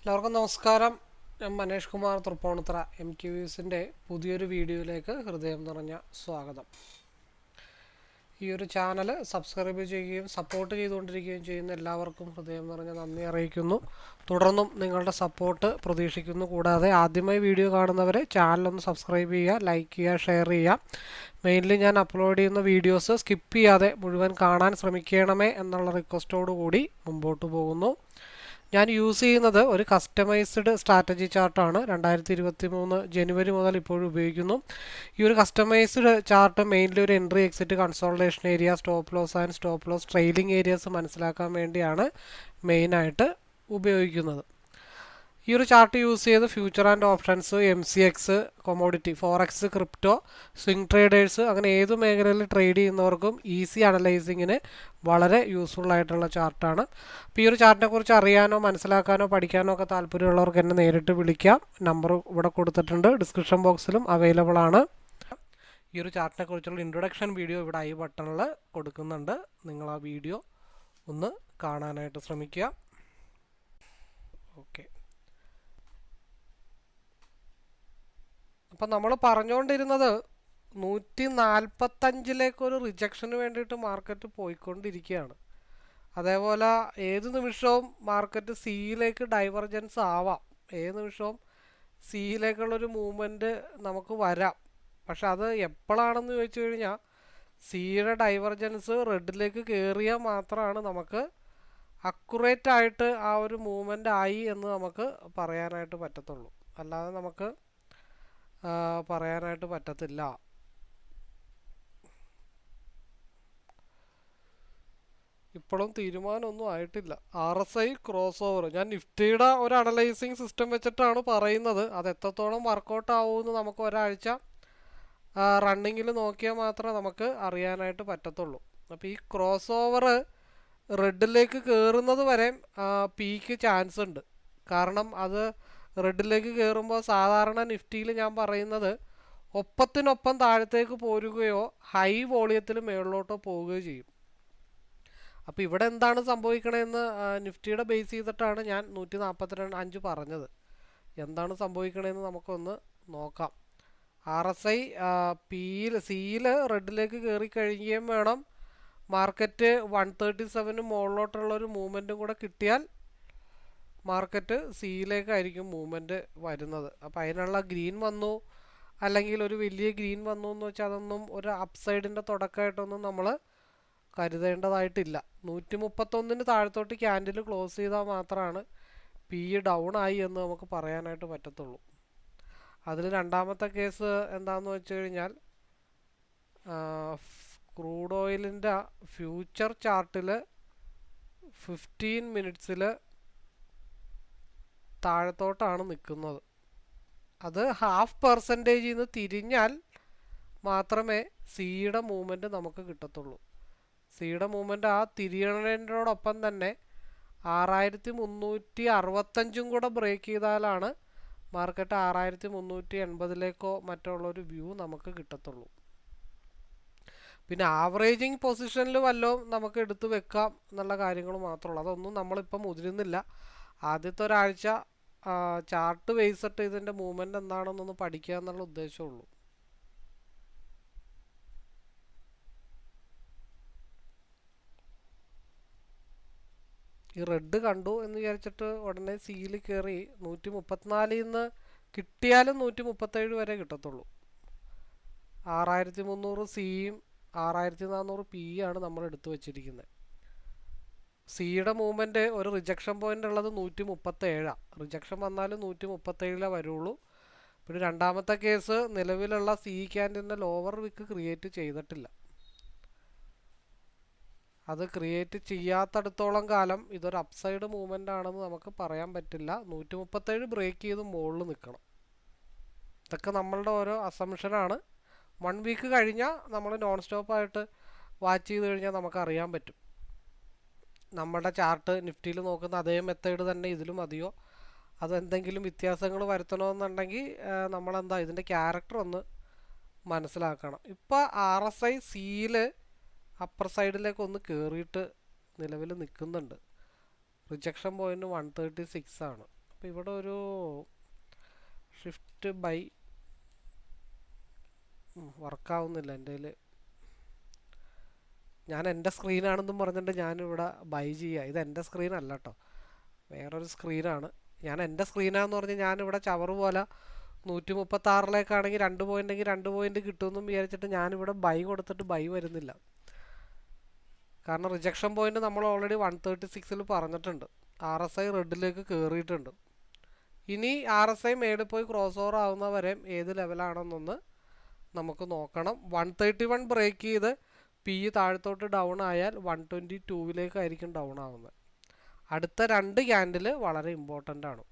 എല്ലാവർക്കും നമസ്കാരം. ഞാൻ മനേഷ് കുമാർ തൃപ്പൂണിത്തുറ MQVസിൻ്റെ പുതിയൊരു വീഡിയോയിലേക്ക് ഹൃദയം നിറഞ്ഞ സ്വാഗതം. ഈ ഒരു ചാനൽ സബ്സ്ക്രൈബ് ചെയ്യുകയും സപ്പോർട്ട് ചെയ്തുകൊണ്ടിരിക്കുകയും ചെയ്യുന്ന എല്ലാവർക്കും ഹൃദയം നിറഞ്ഞ നന്ദി അറിയിക്കുന്നു. തുടർന്നും നിങ്ങളുടെ സപ്പോർട്ട് പ്രതീക്ഷിക്കുന്നു. കൂടാതെ ആദ്യമായി വീഡിയോ കാണുന്നവരെ ചാനലൊന്ന് സബ്സ്ക്രൈബ് ചെയ്യുക, ലൈക്ക് ചെയ്യുക, ഷെയർ ചെയ്യുക. മെയിൻലി ഞാൻ അപ്ലോഡ് ചെയ്യുന്ന വീഡിയോസ് സ്കിപ്പ് ചെയ്യാതെ മുഴുവൻ കാണാൻ ശ്രമിക്കണമേ എന്നുള്ള റിക്വസ്റ്റോടു കൂടി മുമ്പോട്ട് പോകുന്നു. ഞാൻ യൂസ് ചെയ്യുന്നത് ഒരു കസ്റ്റമൈസ്ഡ് സ്ട്രാറ്റജി ചാർട്ടാണ്. 2023 ജനുവരി മുതൽ ഇപ്പോഴും ഉപയോഗിക്കുന്നു. ഈ ഒരു കസ്റ്റമൈസ്ഡ് ചാർട്ട് മെയിൻലി ഒരു entry, exit, consultation area, stop loss and stop loss, trailing areas മനസ്സിലാക്കാൻ വേണ്ടിയാണ് മെയിനായിട്ട് ഉപയോഗിക്കുന്നത്. ഈ ഒരു ചാർട്ട് യൂസ് ചെയ്ത് future and options, MCX, commodity, forex, crypto, swing traders അങ്ങനെ ഏത് മേഖലയിൽ ട്രേഡ് ചെയ്യുന്നവർക്കും ഈസി അനലൈസിങ്ങിന് വളരെ യൂസ്ഫുൾ ആയിട്ടുള്ള ചാർട്ടാണ്. അപ്പോൾ ഈ ഒരു ചാർട്ടിനെ കുറിച്ച് അറിയാനോ മനസ്സിലാക്കാനോ പഠിക്കാനോ ഒക്കെ താല്പര്യമുള്ളവർക്ക് എന്നെ നേരിട്ട് വിളിക്കാം. നമ്പർ ഇവിടെ കൊടുത്തിട്ടുണ്ട്, ഡിസ്ക്രിപ്ഷൻ ബോക്സിലും അവൈലബിൾ ആണ്. ഈ ഒരു ചാർട്ടിനെ കുറിച്ചുള്ള ഇൻട്രൊഡക്ഷൻ വീഡിയോ ഇവിടെ ഐ ബട്ടണിൽ കൊടുക്കുന്നുണ്ട്. നിങ്ങൾ ആ വീഡിയോ ഒന്ന് കാണാനായിട്ട് ശ്രമിക്കുക. ഓക്കെ, അപ്പം നമ്മൾ പറഞ്ഞുകൊണ്ടിരുന്നത് 145 റിജക്ഷന് വേണ്ടിയിട്ട് മാർക്കറ്റ് പോയിക്കൊണ്ടിരിക്കുകയാണ്. അതേപോലെ ഏത് നിമിഷവും മാർക്കറ്റ് സിയിലേക്ക് ഡൈവർജൻസ് ആവാം, ഏത് നിമിഷവും സിയിലേക്കുള്ളൊരു മൂവ്മെൻറ്റ് നമുക്ക് വരാം. പക്ഷെ അത് എപ്പോഴാണെന്ന് ചോദിച്ചു കഴിഞ്ഞാൽ സിയുടെ ഡൈവർജൻസ് റെഡിലേക്ക് കയറിയാൽ മാത്രമാണ് നമുക്ക് അക്യുറേറ്റ് ആയിട്ട് ആ ഒരു മൂവ്മെൻ്റ് ആയി എന്ന് നമുക്ക് പറയാനായിട്ട് പറ്റത്തുള്ളൂ. അല്ലാതെ നമുക്ക് പറയാനായിട്ട് പറ്റത്തില്ല. ഇപ്പോഴും തീരുമാനമൊന്നും ആയിട്ടില്ല. RSI ക്രോസ് ഓവർ, ഞാൻ നിഫ്റ്റിയുടെ ഒരു അനലൈസിങ് സിസ്റ്റം വെച്ചിട്ടാണ് പറയുന്നത്. അത് എത്രത്തോളം വർക്കൗട്ട് ആവുമെന്ന് നമുക്ക് ഒരാഴ്ച റണ്ണിങ്ങിൽ നോക്കിയാൽ മാത്രമേ നമുക്ക് അറിയാനായിട്ട് പറ്റത്തുള്ളൂ. അപ്പോൾ ഈ ക്രോസ് ഓവർ റെഡിലേക്ക് കയറുന്നത് വരെ പീക്ക് ചാൻസ് ഉണ്ട്. കാരണം അത് റെഡിലേക്ക് കയറുമ്പോൾ സാധാരണ നിഫ്റ്റിയിൽ ഞാൻ പറയുന്നത് ഒപ്പത്തിനൊപ്പം താഴത്തേക്ക് പോരുകയോ ഹൈ വോളിയത്തിൽ മുകളിലോട്ടോ പോവുകയോ ചെയ്യും. അപ്പോൾ ഇവിടെ എന്താണ് സംഭവിക്കണമെന്ന് നിഫ്റ്റിയുടെ ബേസ് ചെയ്തിട്ടാണ് ഞാൻ 142.5 പറഞ്ഞത്. എന്താണ് സംഭവിക്കണമെന്ന് നമുക്കൊന്ന് നോക്കാം. RSI സിയിൽ റെഡിലേക്ക് കയറി കഴിയുകയും വേണം. മാർക്കറ്റ് 137 മുകളിലോട്ടുള്ളൊരു മൂവ്മെൻറ്റും കൂടെ കിട്ടിയാൽ മാർക്കറ്റ് സിയിലേക്കായിരിക്കും മൂവ്മെൻറ്റ് വരുന്നത്. അപ്പോൾ അതിനുള്ള ഗ്രീൻ വന്നു, അല്ലെങ്കിൽ ഒരു വലിയ ഗ്രീൻ വന്നു എന്ന് വെച്ചാൽ അതൊന്നും ഒരു അപ്സൈഡിൻ്റെ തുടക്കമായിട്ടൊന്നും നമ്മൾ കരുതേണ്ടതായിട്ടില്ല. 131 താഴത്തോട്ട് ക്യാൻഡിൽ ക്ലോസ് ചെയ്താൽ മാത്രമാണ് ഡൗൺ ആയി എന്ന് നമുക്ക് പറയാനായിട്ട് പറ്റത്തുള്ളൂ. അതിൽ രണ്ടാമത്തെ കേസ് എന്താണെന്ന് വെച്ച് കഴിഞ്ഞാൽ ക്രൂഡ് ഓയിലിൻ്റെ ഫ്യൂച്ചർ ചാർട്ടിൽ 15 മിനിറ്റ്സിൽ താഴത്തോട്ടാണ് നിൽക്കുന്നത്. അത് 0.5% നിന്ന് തിരിഞ്ഞാൽ മാത്രമേ സിയുടെ മൂവ്മെൻറ്റ് നമുക്ക് കിട്ടത്തുള്ളൂ. സിയുടെ മൂവ്മെൻറ്റ് ആ തിരിയണതിനോടൊപ്പം തന്നെ 6365 കൂടെ ബ്രേക്ക് ചെയ്താലാണ് മാർക്കറ്റ് 6380 മറ്റുള്ളൊരു വ്യൂ നമുക്ക് കിട്ടത്തുള്ളൂ. പിന്നെ ആവറേജിങ് പൊസിഷനിൽ വല്ലതും നമുക്ക് എടുത്തു വെക്കാം എന്നുള്ള കാര്യങ്ങൾ മാത്രമേ ഉള്ളൂ. അതൊന്നും നമ്മളിപ്പം മുതിരുന്നില്ല. ആദ്യത്തെ ഒരാഴ്ച ചാർട്ട് ബേസിട്ട് ഇതിൻ്റെ മൂവ്മെൻറ്റ് എന്താണെന്നൊന്ന് പഠിക്കുക എന്നുള്ള ഉദ്ദേശമുള്ളൂ. ഈ റെഡ് കണ്ടു എന്ന് വിചാരിച്ചിട്ട് ഉടനെ സിയിൽ കയറി 134 നിന്ന് കിട്ടിയാലും 137 വരെ കിട്ടത്തുള്ളൂ. 6300 സിയും 6400 പി ആണ് നമ്മൾ എടുത്തു വച്ചിരിക്കുന്നത്. സിയുടെ മൂവ്മെൻറ്റ് ഒരു റിജക്ഷൻ പോയിൻ്റ് ഉള്ളത് 137. റിജക്ഷൻ വന്നാലും 137 വരുള്ളൂ. പിന്നെ രണ്ടാമത്തെ കേസ്, നിലവിലുള്ള സി ക്യാൻഡിൻ്റെ ലോവർ വിക്ക് ക്രിയേറ്റ് ചെയ്തിട്ടില്ല. അത് ക്രിയേറ്റ് ചെയ്യാത്തടത്തോളം കാലം ഇതൊരു അപ്സൈഡ് മൂവ്മെൻ്റ് ആണെന്ന് നമുക്ക് പറയാൻ പറ്റില്ല. 137 ബ്രേക്ക് ചെയ്ത് മുകളിൽ നിൽക്കണം. ഇതൊക്കെ നമ്മളുടെ ഓരോ അസംഷനാണ്. 1 വീക്ക് കഴിഞ്ഞാൽ നമ്മൾ നോൺ സ്റ്റോപ്പായിട്ട് വാച്ച് ചെയ്ത് കഴിഞ്ഞാൽ നമുക്കറിയാൻ പറ്റും. നമ്മുടെ ചാർട്ട് നിഫ്റ്റിയിൽ നോക്കുന്ന അതേ മെത്തേഡ് തന്നെ ഇതിലും മതിയോ, അതെന്തെങ്കിലും വ്യത്യാസങ്ങൾ വരുത്തണമെന്നുണ്ടെങ്കിൽ നമ്മളെന്താ ഇതിൻ്റെ ക്യാരക്ടർ ഒന്ന് മനസ്സിലാക്കണം. ഇപ്പോൾ RSI സിയിൽ അപ്പർ സൈഡിലേക്ക് ഒന്ന് കയറിയിട്ട് നിലവിൽ നിൽക്കുന്നുണ്ട്. റിജക്ഷൻ പോയിൻറ്റ് 136 ആണ്. അപ്പോൾ ഇവിടെ ഒരു ഷിഫ്റ്റ് ബൈ വർക്കാവുന്നില്ല എൻ്റെ കയ്യിൽ. ഞാൻ എൻ്റെ സ്ക്രീനാണെന്നും പറഞ്ഞിട്ട് ഞാനിവിടെ ബൈ ചെയ്യുക. ഇത് എൻ്റെ സ്ക്രീനല്ല കേട്ടോ, വേറൊരു സ്ക്രീനാണ്. ഞാൻ എൻ്റെ സ്ക്രീനാന്ന് പറഞ്ഞ് ഞാനിവിടെ ചവറ് പോലെ 136 2 പോയിൻ്റെങ്കിൽ 2 പോയിൻ്റ് കിട്ടുമെന്നും വിചാരിച്ചിട്ട് ഞാനിവിടെ ബൈ കൊടുത്തിട്ട് ബൈ വരുന്നില്ല. കാരണം റിജക്ഷൻ പോയിൻ്റ് നമ്മൾ ഓൾറെഡി 136 പറഞ്ഞിട്ടുണ്ട്. RSI റെഡിലേക്ക് കയറിയിട്ടുണ്ട്. ഇനി RSI മേളിൽ പോയി ക്രോസ് ഓവർ ആവുന്ന വരെ ഏത് ലെവലാണെന്നൊന്ന് നമുക്ക് നോക്കണം. 131 ബ്രേക്ക് ചെയ്ത് പി താഴത്തോട്ട് ഡൗൺ ആയാൽ 122 ഡൗൺ ആവുന്നത്. അടുത്ത 2 ക്യാൻഡിൽ വളരെ ഇമ്പോർട്ടൻ്റ് ആണ്.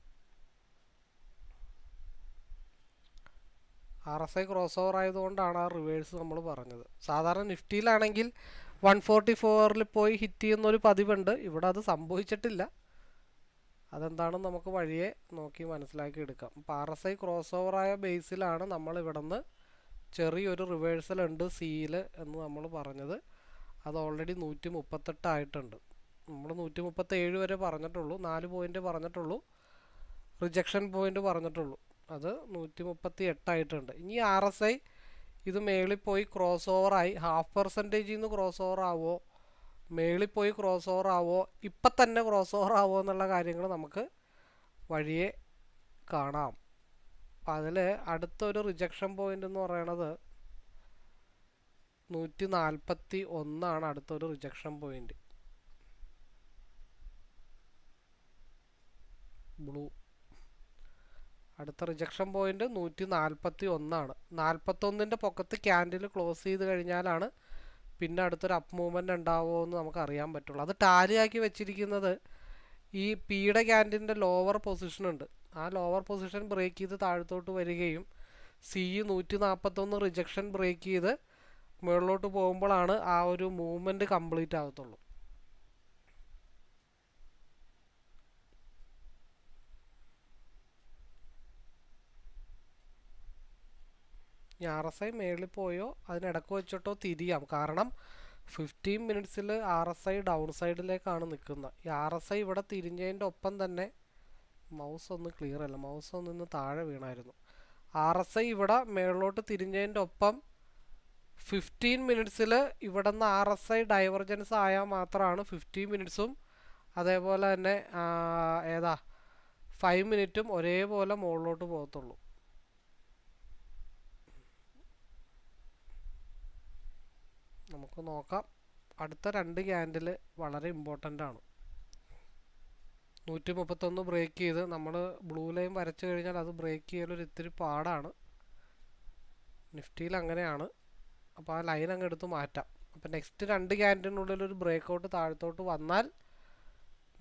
RSI ക്രോസ് ഓവർ ആയതുകൊണ്ടാണ് ആ റിവേഴ്സ് നമ്മൾ പറഞ്ഞത്. സാധാരണ നിഫ്റ്റിയിലാണെങ്കിൽ 144 പോയി ഹിറ്റ് ചെയ്യുന്നൊരു പതിവുണ്ട്. ഇവിടെ അത് സംഭവിച്ചിട്ടില്ല. അതെന്താണെന്ന് നമുക്ക് വഴിയെ നോക്കി മനസ്സിലാക്കി എടുക്കാം. അപ്പോൾ RSI ക്രോസ് ഓവറായ ബേസിലാണ് നമ്മൾ ഇവിടെ നിന്ന് ചെറിയൊരു റിവേഴ്സൽ ഉണ്ട് സിയിൽ എന്ന് നമ്മൾ പറഞ്ഞത്. അത് ഓൾറെഡി 138 ആയിട്ടുണ്ട്. നമ്മൾ 137 വരെ പറഞ്ഞിട്ടുള്ളൂ, 4 പോയിൻ്റ് പറഞ്ഞിട്ടുള്ളൂ, റിജക്ഷൻ പോയിൻ്റ് പറഞ്ഞിട്ടുള്ളൂ. അത് 138 ആയിട്ടുണ്ട്. ഇനി RSI ഇത് മേളിൽ പോയി ക്രോസ് ഓവറായി 0.5% ക്രോസ് ഓവർ ആവോ, മേളിൽ പോയി ക്രോസ് ഓവർ ആവോ, ഇപ്പം തന്നെ ക്രോസ് ഓവർ ആവോ എന്നുള്ള കാര്യങ്ങൾ നമുക്ക് വഴിയെ കാണാം. അപ്പം അതിൽ അടുത്തൊരു റിജക്ഷൻ പോയിൻ്റ് എന്ന് പറയണത് 141 അടുത്തൊരു റിജക്ഷൻ പോയിൻ്റ്. ബ്ലൂ അടുത്ത റിജക്ഷൻ പോയിൻ്റ് 141. 41ൻ്റെ പൊക്കത്ത് ക്യാൻഡിൽ ക്ലോസ് ചെയ്ത് കഴിഞ്ഞാലാണ് പിന്നെ അടുത്തൊരു അപ്പ് മൂവ്മെൻറ്റ് ഉണ്ടാവുമോ എന്ന് നമുക്ക് അറിയാൻ പറ്റുള്ളൂ. അത് ടാലിയാക്കി വെച്ചിരിക്കുന്നത് ഈ പിയുടെ ക്യാൻഡിൻ്റെ ലോവർ പൊസിഷൻ ഉണ്ട്. ആ ലോവർ പൊസിഷൻ ബ്രേക്ക് ചെയ്ത് താഴത്തോട്ട് വരികയും സി 141 റിജക്ഷൻ ബ്രേക്ക് ചെയ്ത് മുകളിലോട്ട് പോകുമ്പോഴാണ് ആ ഒരു മൂവ്മെൻറ്റ് കംപ്ലീറ്റ് ആകത്തുള്ളൂ. RSI മേളിൽ പോയോ അതിനിടക്ക് വെച്ചിട്ടോ തിരിയാം. കാരണം 15 മിനിറ്റ്സിൽ RSI ഡൗൺ സൈഡിലേക്കാണ് നിൽക്കുന്നത്. ഈ RSI ഇവിടെ തിരിഞ്ഞതിൻ്റെ ഒപ്പം തന്നെ മൗസ് ഒന്ന് ക്ലിയർ അല്ല, മൗസ് ഒന്ന് താഴെ വീണായിരുന്നു. RSI ഇവിടെ മേളിലോട്ട് തിരിഞ്ഞതിൻ്റെ ഒപ്പം 15 മിനിറ്റ്സിൽ ഇവിടെ നിന്ന് RSI ഡൈവർജൻസ് ആയാൽ മാത്രമാണ് 15 മിനിറ്റ്സും അതേപോലെ തന്നെ 5 മിനിറ്റും ഒരേപോലെ മുകളിലോട്ട് പോകത്തുള്ളൂ. നമുക്ക് നോക്കാം. അടുത്ത 2 ക്യാൻഡിൽ വളരെ ഇമ്പോർട്ടൻ്റ് ആണ്. 131 ബ്രേക്ക് ചെയ്ത് നമ്മൾ ബ്ലൂ ലൈൻ വരച്ചു കഴിഞ്ഞാൽ അത് ബ്രേക്ക് ചെയ്യലൊരു ഇത്തിരി പാടാണ്. നിഫ്റ്റിയിൽ അങ്ങനെയാണ്. അപ്പോൾ ആ ലൈൻ അങ്ങ് എടുത്ത് മാറ്റാം. അപ്പോൾ നെക്സ്റ്റ് 2 ക്യാൻഡിനുള്ളിൽ ഒരു ബ്രേക്ക് ഔട്ട് താഴത്തോട്ട് വന്നാൽ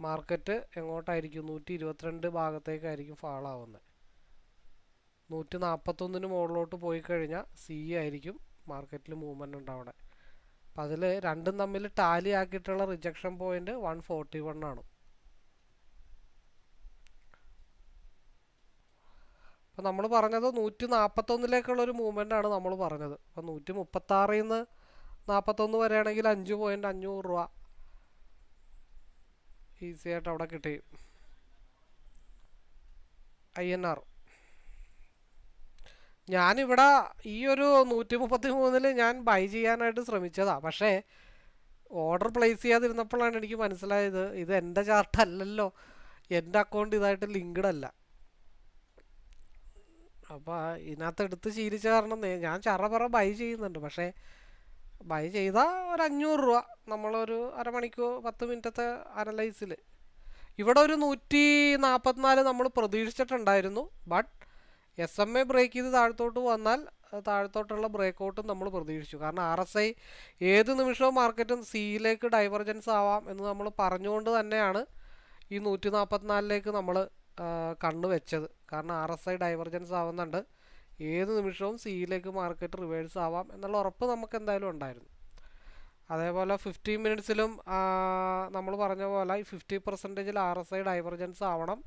മാർക്കറ്റ് എങ്ങോട്ടായിരിക്കും? 122 ഭാഗത്തേക്കായിരിക്കും ഫാൾ ആവുന്നത്. 141 മുകളിലോട്ട് പോയി കഴിഞ്ഞാൽ സി ആയിരിക്കും മാർക്കറ്റിൽ മൂവ്മെൻറ്റ് ഉണ്ടാവണേ. അപ്പം അതിൽ രണ്ടും തമ്മിൽ ടാലി ആക്കിയിട്ടുള്ള റിജക്ഷൻ പോയിൻ്റ് 141 ആണ്. അപ്പം നമ്മൾ പറഞ്ഞത് 141 മൂവ്മെൻ്റ് ആണ് നമ്മൾ പറഞ്ഞത്. അപ്പം 136 നിന്ന് 41 വരെയാണെങ്കിൽ 5.500 രൂപ ഈസി ആയിട്ട് അവിടെ കിട്ടി. INR ഞാനിവിടെ ഈ ഒരു 133 ഞാൻ ബൈ ചെയ്യാനായിട്ട് ശ്രമിച്ചതാണ്. പക്ഷേ ഓർഡർ പ്ലേസ് ചെയ്യാതിരുന്നപ്പോഴാണ് എനിക്ക് മനസ്സിലായത് ഇത് എൻ്റെ ചാർട്ടല്ലല്ലോ, എൻ്റെ അക്കൗണ്ട് ഇതായിട്ട് ലിങ്ക്ഡ് അല്ല. അപ്പോൾ ഇതിനകത്ത് എടുത്ത് ശീലിച്ച കാരണം ഞാൻ ചറപറ ബൈ ചെയ്യുന്നുണ്ട്. പക്ഷേ ബൈ ചെയ്താൽ ഒരു 500 രൂപ നമ്മളൊരു അരമണിക്കൂർ 10 മിനിറ്റത്തെ അനലൈസിൽ ഇവിടെ ഒരു 144 നമ്മൾ പ്രതീക്ഷിച്ചിട്ടുണ്ടായിരുന്നു. ബട്ട് SMA ബ്രേക്ക് ചെയ്ത് താഴത്തോട്ട് വന്നാൽ താഴത്തോട്ടുള്ള ബ്രേക്ക് ഔട്ടും നമ്മൾ പ്രതീക്ഷിച്ചു. കാരണം RSI ഏത് നിമിഷവും മാർക്കറ്റും സിയിലേക്ക് ഡൈവർജൻസ് ആവാം എന്ന് നമ്മൾ പറഞ്ഞുകൊണ്ട് തന്നെയാണ് ഈ 144 നമ്മൾ കണ്ണു വെച്ചത്. കാരണം RSI ഡൈവർജൻസ് ആവുന്നുണ്ട്, ഏത് നിമിഷവും സിയിലേക്ക് മാർക്കറ്റ് റിവേഴ്സ് ആവാം എന്നുള്ള ഉറപ്പ് നമുക്ക് എന്തായാലും ഉണ്ടായിരുന്നു. അതേപോലെ 15 മിനിറ്റ്സിലും നമ്മൾ പറഞ്ഞ പോലെ 50% RSI ഡൈവർജൻസ് ആവണം.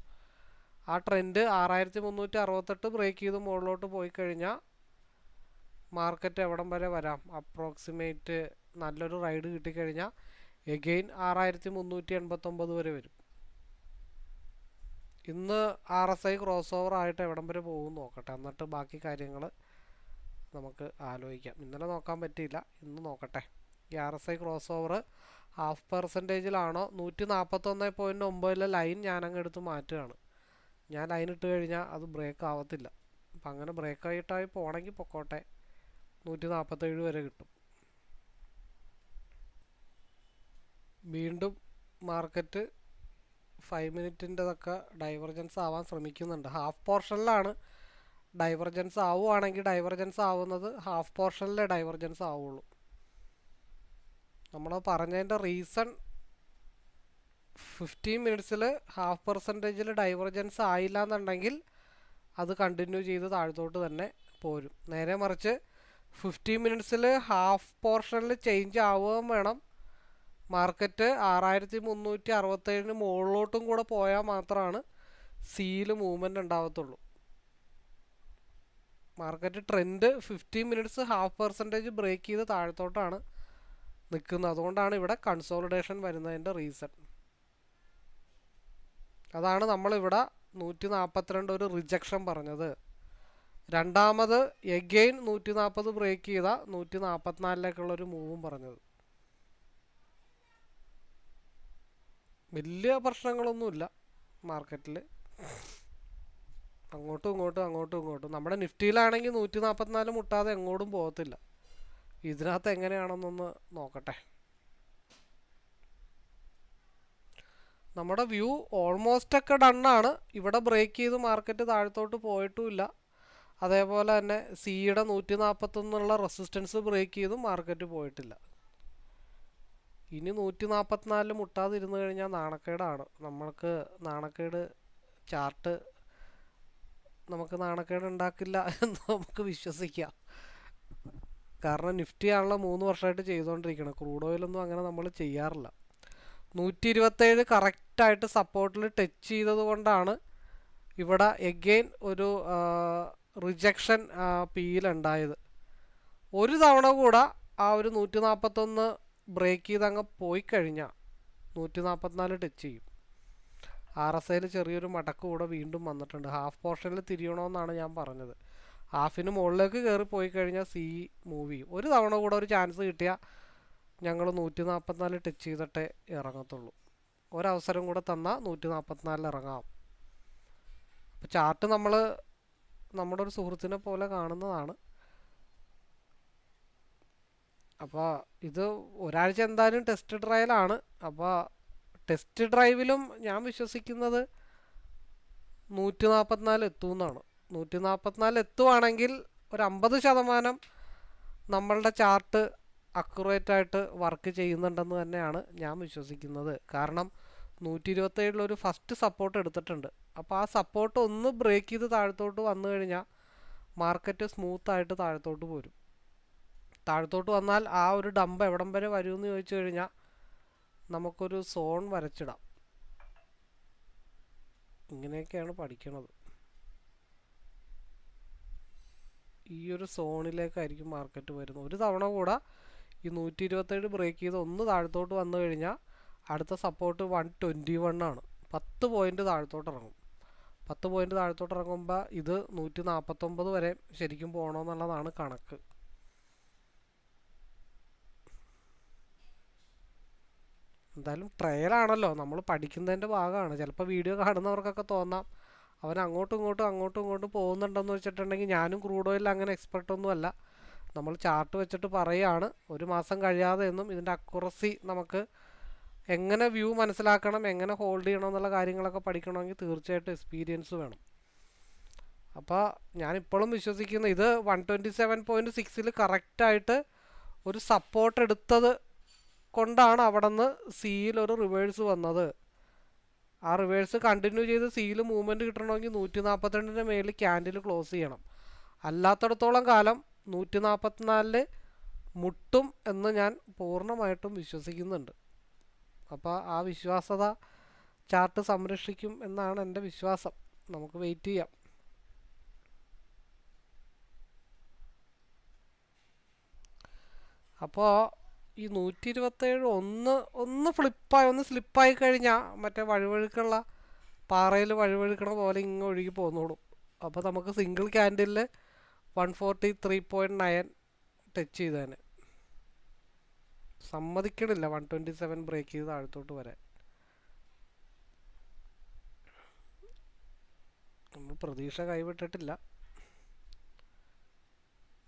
ആ ട്രെൻഡ് 6368 ബ്രേക്ക് ചെയ്ത് മുകളിലോട്ട് പോയി കഴിഞ്ഞാൽ മാർക്കറ്റ് എവിടം വരെ വരാം? അപ്രോക്സിമേറ്റ് നല്ലൊരു റൈഡ് കിട്ടിക്കഴിഞ്ഞാൽ എഗെയിൻ 6389 വരെ വരും. ഇന്ന് RSI ക്രോസ് ഓവർ ആയിട്ട് എവിടം വരെ പോകും നോക്കട്ടെ, എന്നിട്ട് ബാക്കി കാര്യങ്ങൾ നമുക്ക് ആലോചിക്കാം. ഇന്നലെ നോക്കാൻ പറ്റിയില്ല, ഇന്ന് നോക്കട്ടെ. ഈ RSI ക്രോസ് ഓവർ ഹാഫ് പെർസെൻറ്റേജിലാണോ 141.9 ലൈൻ ഞാനങ്ങ് എടുത്ത് മാറ്റുകയാണ്. ഞാൻ ലൈൻ ഇട്ട് കഴിഞ്ഞാൽ അത് ബ്രേക്ക് ആവത്തില്ല. അപ്പം അങ്ങനെ ബ്രേക്ക് ആയിട്ടായി പോകണമെങ്കിൽ പൊക്കോട്ടെ, 147 വരെ കിട്ടും. വീണ്ടും മാർക്കറ്റ് 5 മിനിറ്റിൻ്റെതൊക്കെ ഡൈവർജൻസ് ആവാൻ ശ്രമിക്കുന്നുണ്ട്. ഹാഫ് പോർഷനിലാണ് ഡൈവർജൻസ് ആവുകയാണെങ്കിൽ ഡൈവർജൻസ് ആവുന്നത് ഹാഫ് പോർഷനിലെ ഡൈവർജൻസ് ആവുള്ളൂ. നമ്മൾ പറഞ്ഞതിൻ്റെ റീസൺ 15 മിനിറ്റ്സിൽ ഹാഫ് പെർസെൻറ്റേജിൽ ഡൈവർജൻസ് ആയില്ല എന്നുണ്ടെങ്കിൽ അത് കണ്ടിന്യൂ ചെയ്ത് താഴത്തോട്ട് തന്നെ പോരും. നേരെ മറിച്ച് 15 മിനിറ്റ്സിൽ ഹാഫ് പോർഷനിൽ ചേഞ്ച് ആവുകയും വേണം. മാർക്കറ്റ് 6367 മുകളിലോട്ടും കൂടെ പോയാൽ മാത്രമാണ് സിയിൽ മൂവ്മെൻറ്റ് ഉണ്ടാവത്തുള്ളൂ. Market trend 15 minutes half percentage break ചെയ്ത് താഴത്തോട്ടാണ് നിൽക്കുന്നത്. അതുകൊണ്ടാണ് ഇവിടെ കൺസോളിഡേഷൻ വരുന്നതിൻ്റെ റീസൺ. അതാണ് നമ്മളിവിടെ 142 ഒരു റിജക്ഷൻ പറഞ്ഞത്. രണ്ടാമത് എഗെയിൻ 140 ബ്രേക്ക് ചെയ്ത 144-ലേക്കുള്ളൊരു മൂവും പറഞ്ഞത്. വലിയ പ്രശ്നങ്ങളൊന്നുമില്ല മാർക്കറ്റിൽ, അങ്ങോട്ടും ഇങ്ങോട്ടും. നമ്മുടെ നിഫ്റ്റിയിലാണെങ്കിൽ 144 മുട്ടാതെ എങ്ങോട്ടും പോകത്തില്ല. ഇതിനകത്ത് എങ്ങനെയാണെന്നൊന്ന് നോക്കട്ടെ. നമ്മുടെ വ്യൂ ഓൾമോസ്റ്റ് ഒക്കെ ഡണ്ണാണ്. ഇവിടെ ബ്രേക്ക് ചെയ്ത് മാർക്കറ്റ് താഴത്തോട്ട് പോയിട്ടുമില്ല. അതേപോലെ തന്നെ സിയുടെ 141 റെസിസ്റ്റൻസ് ബ്രേക്ക് ചെയ്തും മാർക്കറ്റ് പോയിട്ടില്ല. ഇനി 144 മുട്ടാതിരുന്ന് കഴിഞ്ഞാൽ നാണക്കേടാണ്. നമ്മൾക്ക് നാണക്കേട് ചാർട്ട് നമുക്ക് നാണക്കേട് ഉണ്ടാക്കില്ല എന്ന് നമുക്ക് വിശ്വസിക്കാം. കാരണം നിഫ്റ്റിയാണല്ലോ 3 വർഷമായിട്ട് ചെയ്തുകൊണ്ടിരിക്കണം. ക്രൂഡ് ഓയിലൊന്നും അങ്ങനെ നമ്മൾ ചെയ്യാറില്ല. 127 കറക്റ്റായിട്ട് സപ്പോർട്ടിൽ ടച്ച് ചെയ്തത് കൊണ്ടാണ് ഇവിടെ എഗെയിൻ ഒരു റിജക്ഷൻ പിയിലുണ്ടായത്. ഒരു തവണ കൂടെ ആ ഒരു 141 ബ്രേക്ക് ചെയ്ത് അങ്ങ് പോയി കഴിഞ്ഞാൽ 144 ടച്ച് ചെയ്യും. RSIയിൽ ചെറിയൊരു മടക്ക് കൂടെ വീണ്ടും വന്നിട്ടുണ്ട്. ഹാഫ് പോർഷനിൽ തിരിയണമെന്നാണ് ഞാൻ പറഞ്ഞത്. ഹാഫിന് മുകളിലേക്ക് കയറി പോയി കഴിഞ്ഞാൽ സി മൂവ് ചെയ്യും. ഒരു തവണ കൂടെ ഒരു ചാൻസ് കിട്ടിയാൽ ഞങ്ങൾ 144 ടച്ച് ചെയ്തിട്ടേ ഇറങ്ങത്തുള്ളൂ. ഒരവസരം കൂടെ തന്നാൽ 144 ഇറങ്ങാം. അപ്പോൾ ചാർട്ട് നമ്മൾ നമ്മുടെ ഒരു സുഹൃത്തിനെ പോലെ കാണുന്നതാണ്. അപ്പോൾ ഇത് ഒരാഴ്ച എന്തായാലും ടെസ്റ്റ് ട്രയലാണ്. അപ്പോൾ ടെസ്റ്റ് ഡ്രൈവിലും ഞാൻ വിശ്വസിക്കുന്നത് 144 എത്തുമെന്നാണ്. 144 എത്തുവാണെങ്കിൽ ഒരു 50% നമ്മളുടെ ചാർട്ട് അക്യുറേറ്റായിട്ട് വർക്ക് ചെയ്യുന്നുണ്ടെന്ന് തന്നെയാണ് ഞാൻ വിശ്വസിക്കുന്നത്. കാരണം 127 ഒരു ഫസ്റ്റ് സപ്പോർട്ട് എടുത്തിട്ടുണ്ട്. അപ്പോൾ ആ സപ്പോർട്ട് ഒന്ന് ബ്രേക്ക് ചെയ്ത് താഴത്തോട്ട് വന്നു കഴിഞ്ഞാൽ മാർക്കറ്റ് സ്മൂത്തായിട്ട് താഴത്തോട്ട് പോരും. താഴത്തോട്ട് വന്നാൽ ആ ഒരു ഡംപ് എവിടം വരെ വരുമെന്ന് ചോദിച്ചു കഴിഞ്ഞാൽ നമുക്കൊരു സോൺ വരച്ചിടാം. ഇങ്ങനെയൊക്കെയാണ് പഠിക്കണത്. ഈ ഒരു സോണിലേക്കായിരിക്കും മാർക്കറ്റ് വരുന്നത്. ഒരു തവണ കൂടെ ഈ 127 ബ്രേക്ക് ചെയ്ത് ഒന്ന് താഴത്തോട്ട് വന്നു കഴിഞ്ഞാൽ അടുത്ത സപ്പോർട്ട് 121 ആണ്. 10 പോയിൻ്റ് താഴത്തോട്ട് ഇറങ്ങും. 10 പോയിൻ്റ് താഴത്തോട്ട് ഇറങ്ങുമ്പോൾ ഇത് 149 വരെ ശരിക്കും പോകണമെന്നുള്ളതാണ് കണക്ക്. എന്തായാലും ട്രയലാണല്ലോ, നമ്മൾ പഠിക്കുന്നതിൻ്റെ ഭാഗമാണ്. ചിലപ്പോൾ വീഡിയോ കാണുന്നവർക്കൊക്കെ തോന്നാം അവൻ അങ്ങോട്ടും ഇങ്ങോട്ടും പോകുന്നുണ്ടെന്ന് വെച്ചിട്ടുണ്ടെങ്കിൽ ഞാനും ക്രൂഡ് ഓയിലിൽ അങ്ങനെ എക്സ്പെർട്ടൊന്നുമല്ല. നമ്മൾ ചാർട്ട് വെച്ചിട്ട് പറയുകയാണ്. ഒരു മാസം കഴിയാതെ എന്നും ഇതിൻ്റെ അക്യുറസി നമുക്ക് എങ്ങനെ വ്യൂ മനസ്സിലാക്കണം, എങ്ങനെ ഹോൾഡ് ചെയ്യണം എന്നുള്ള കാര്യങ്ങളൊക്കെ പഠിക്കണമെങ്കിൽ തീർച്ചയായിട്ടും എക്സ്പീരിയൻസ് വേണം. അപ്പോൾ ഞാനിപ്പോഴും വിശ്വസിക്കുന്ന ഇത് 127.6 കറക്റ്റായിട്ട് ഒരു സപ്പോർട്ട് എടുത്തത് കൊണ്ടാണ് അവിടെ നിന്ന് സിയിൽ ഒരു റിവേഴ്സ് വന്നത്. ആ റിവേഴ്സ് കണ്ടിന്യൂ ചെയ്ത് സിയിൽ മൂവ്മെൻറ്റ് കിട്ടണമെങ്കിൽ 142 മേലിൽ ക്യാൻഡിൽ ക്ലോസ് ചെയ്യണം. അല്ലാത്തടത്തോളം കാലം 144 മുട്ടും എന്ന് ഞാൻ പൂർണ്ണമായിട്ടും വിശ്വസിക്കുന്നുണ്ട്. അപ്പോൾ ആ വിശ്വാസത ചാർട്ട് സംരക്ഷിക്കും എന്നാണ് എൻ്റെ വിശ്വാസം. നമുക്ക് വെയിറ്റ് ചെയ്യാം. അപ്പോൾ ഈ 127 ഒന്ന് സ്ലിപ്പായി കഴിഞ്ഞാൽ മറ്റേ വഴുവഴുക്കുള്ള പാറയിൽ വഴുവഴുക്കണ പോലെ ഇങ്ങനെ ഒഴുകി പോന്നോളും. അപ്പോൾ നമുക്ക് സിംഗിൾ ക്യാൻഡിലിൽ 143.9 ടച്ച് ചെയ്തേനെ. സമ്മതിക്കണില്ല 127 ബ്രേക്ക് ചെയ്ത് താഴത്തോട്ട് വരാൻ. നമ്മൾ പ്രതീക്ഷ കൈവിട്ടിട്ടില്ല.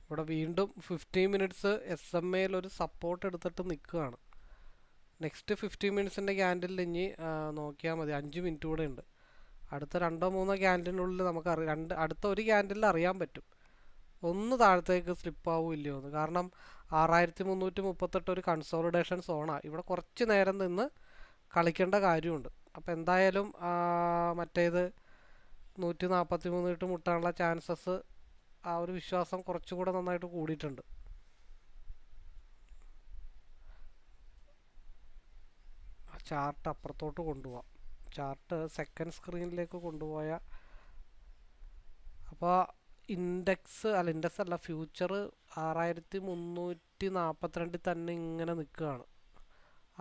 ഇവിടെ വീണ്ടും 15 മിനിറ്റ്സ് SMA ഒരു സപ്പോർട്ട് എടുത്തിട്ട് നിൽക്കുകയാണ്. നെക്സ്റ്റ് 15 മിനിറ്റ്സിൻ്റെ ക്യാൻഡിലിൽ ഇനി നോക്കിയാൽ മതി. 5 മിനിറ്റ് കൂടെ ഉണ്ട്. അടുത്ത 2-3 ക്യാൻഡിലിനുള്ളിൽ നമുക്ക് അടുത്ത ഒരു ക്യാൻഡിലിൽ അറിയാൻ പറ്റും ഒന്ന് താഴത്തേക്ക് സ്ലിപ്പ് ആവും ഇല്ലയോ എന്ന്. കാരണം 6338 ഒരു കൺസോളിഡേഷൻ സോണാണ്. ഇവിടെ കുറച്ച് നേരം നിന്ന് കളിക്കേണ്ട കാര്യമുണ്ട്. അപ്പോൾ എന്തായാലും മറ്റേത് 143 ഇട്ട് മുട്ടാനുള്ള ചാൻസസ്, ആ ഒരു വിശ്വാസം കുറച്ചുകൂടെ നന്നായിട്ട് കൂടിയിട്ടുണ്ട്. ചാർട്ട് അപ്പുറത്തോട്ട് കൊണ്ടുപോകാം. ചാർട്ട് സെക്കൻഡ് സ്ക്രീനിലേക്ക് കൊണ്ടുപോയ അപ്പോൾ ഇൻഡെക്സ് അല്ല ഫ്യൂച്ചർ 6342 തന്നെ ഇങ്ങനെ നിൽക്കുകയാണ്.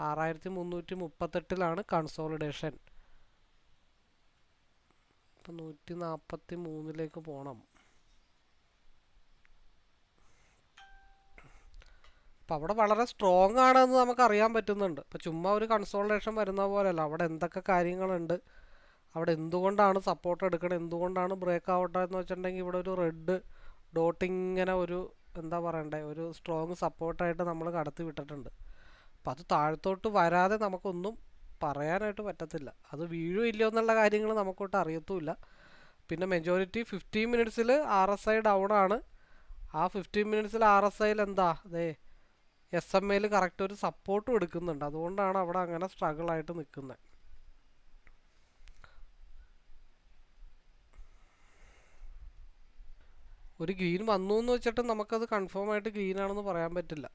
6338 കൺസോളിഡേഷൻ. ഇപ്പം 143 പോകണം. അപ്പം അവിടെ വളരെ സ്ട്രോങ് ആണെന്ന് നമുക്ക് അറിയാൻ പറ്റുന്നുണ്ട്. അപ്പം ചുമ്മാ ഒരു കൺസോളിഡേഷൻ വരുന്ന പോലെയല്ല, അവിടെ എന്തൊക്കെ കാര്യങ്ങളുണ്ട്, അവിടെ എന്തുകൊണ്ടാണ് സപ്പോർട്ട് എടുക്കണം, എന്തുകൊണ്ടാണ് ബ്രേക്ക് ആവട്ടെ എന്ന് വെച്ചിട്ടുണ്ടെങ്കിൽ ഇവിടെ ഒരു റെഡ് ഡോട്ട് ഇങ്ങനെ ഒരു എന്താ പറയണ്ടേ, ഒരു സ്ട്രോങ് സപ്പോർട്ടായിട്ട് നമ്മൾ കടത്തി വിട്ടിട്ടുണ്ട്. അപ്പം അത് താഴത്തോട്ട് വരാതെ നമുക്കൊന്നും പറയാനായിട്ട് പറ്റത്തില്ല. അത് വീഴോ ഇല്ലയോ എന്നുള്ള കാര്യങ്ങൾ നമുക്കൊട്ട് അറിയത്തുമില്ല. പിന്നെ മെജോറിറ്റി 15 മിനിറ്റ്സിൽ RSI ഡൗൺ ആണ്. ആ 15 മിനിറ്റ്സിൽ RSIയിൽ എന്താ അതെ SMA കറക്റ്റ് ഒരു സപ്പോർട്ടും എടുക്കുന്നുണ്ട്. അതുകൊണ്ടാണ് അവിടെ അങ്ങനെ സ്ട്രഗിൾ ആയിട്ട് നിൽക്കുന്നത്. ഒരു ഗ്രീൻ വന്നു എന്ന് വെച്ചിട്ട് നമുക്കത് കൺഫേം ആയിട്ട് ഗ്രീൻ ആണെന്ന് പറയാൻ പറ്റില്ല.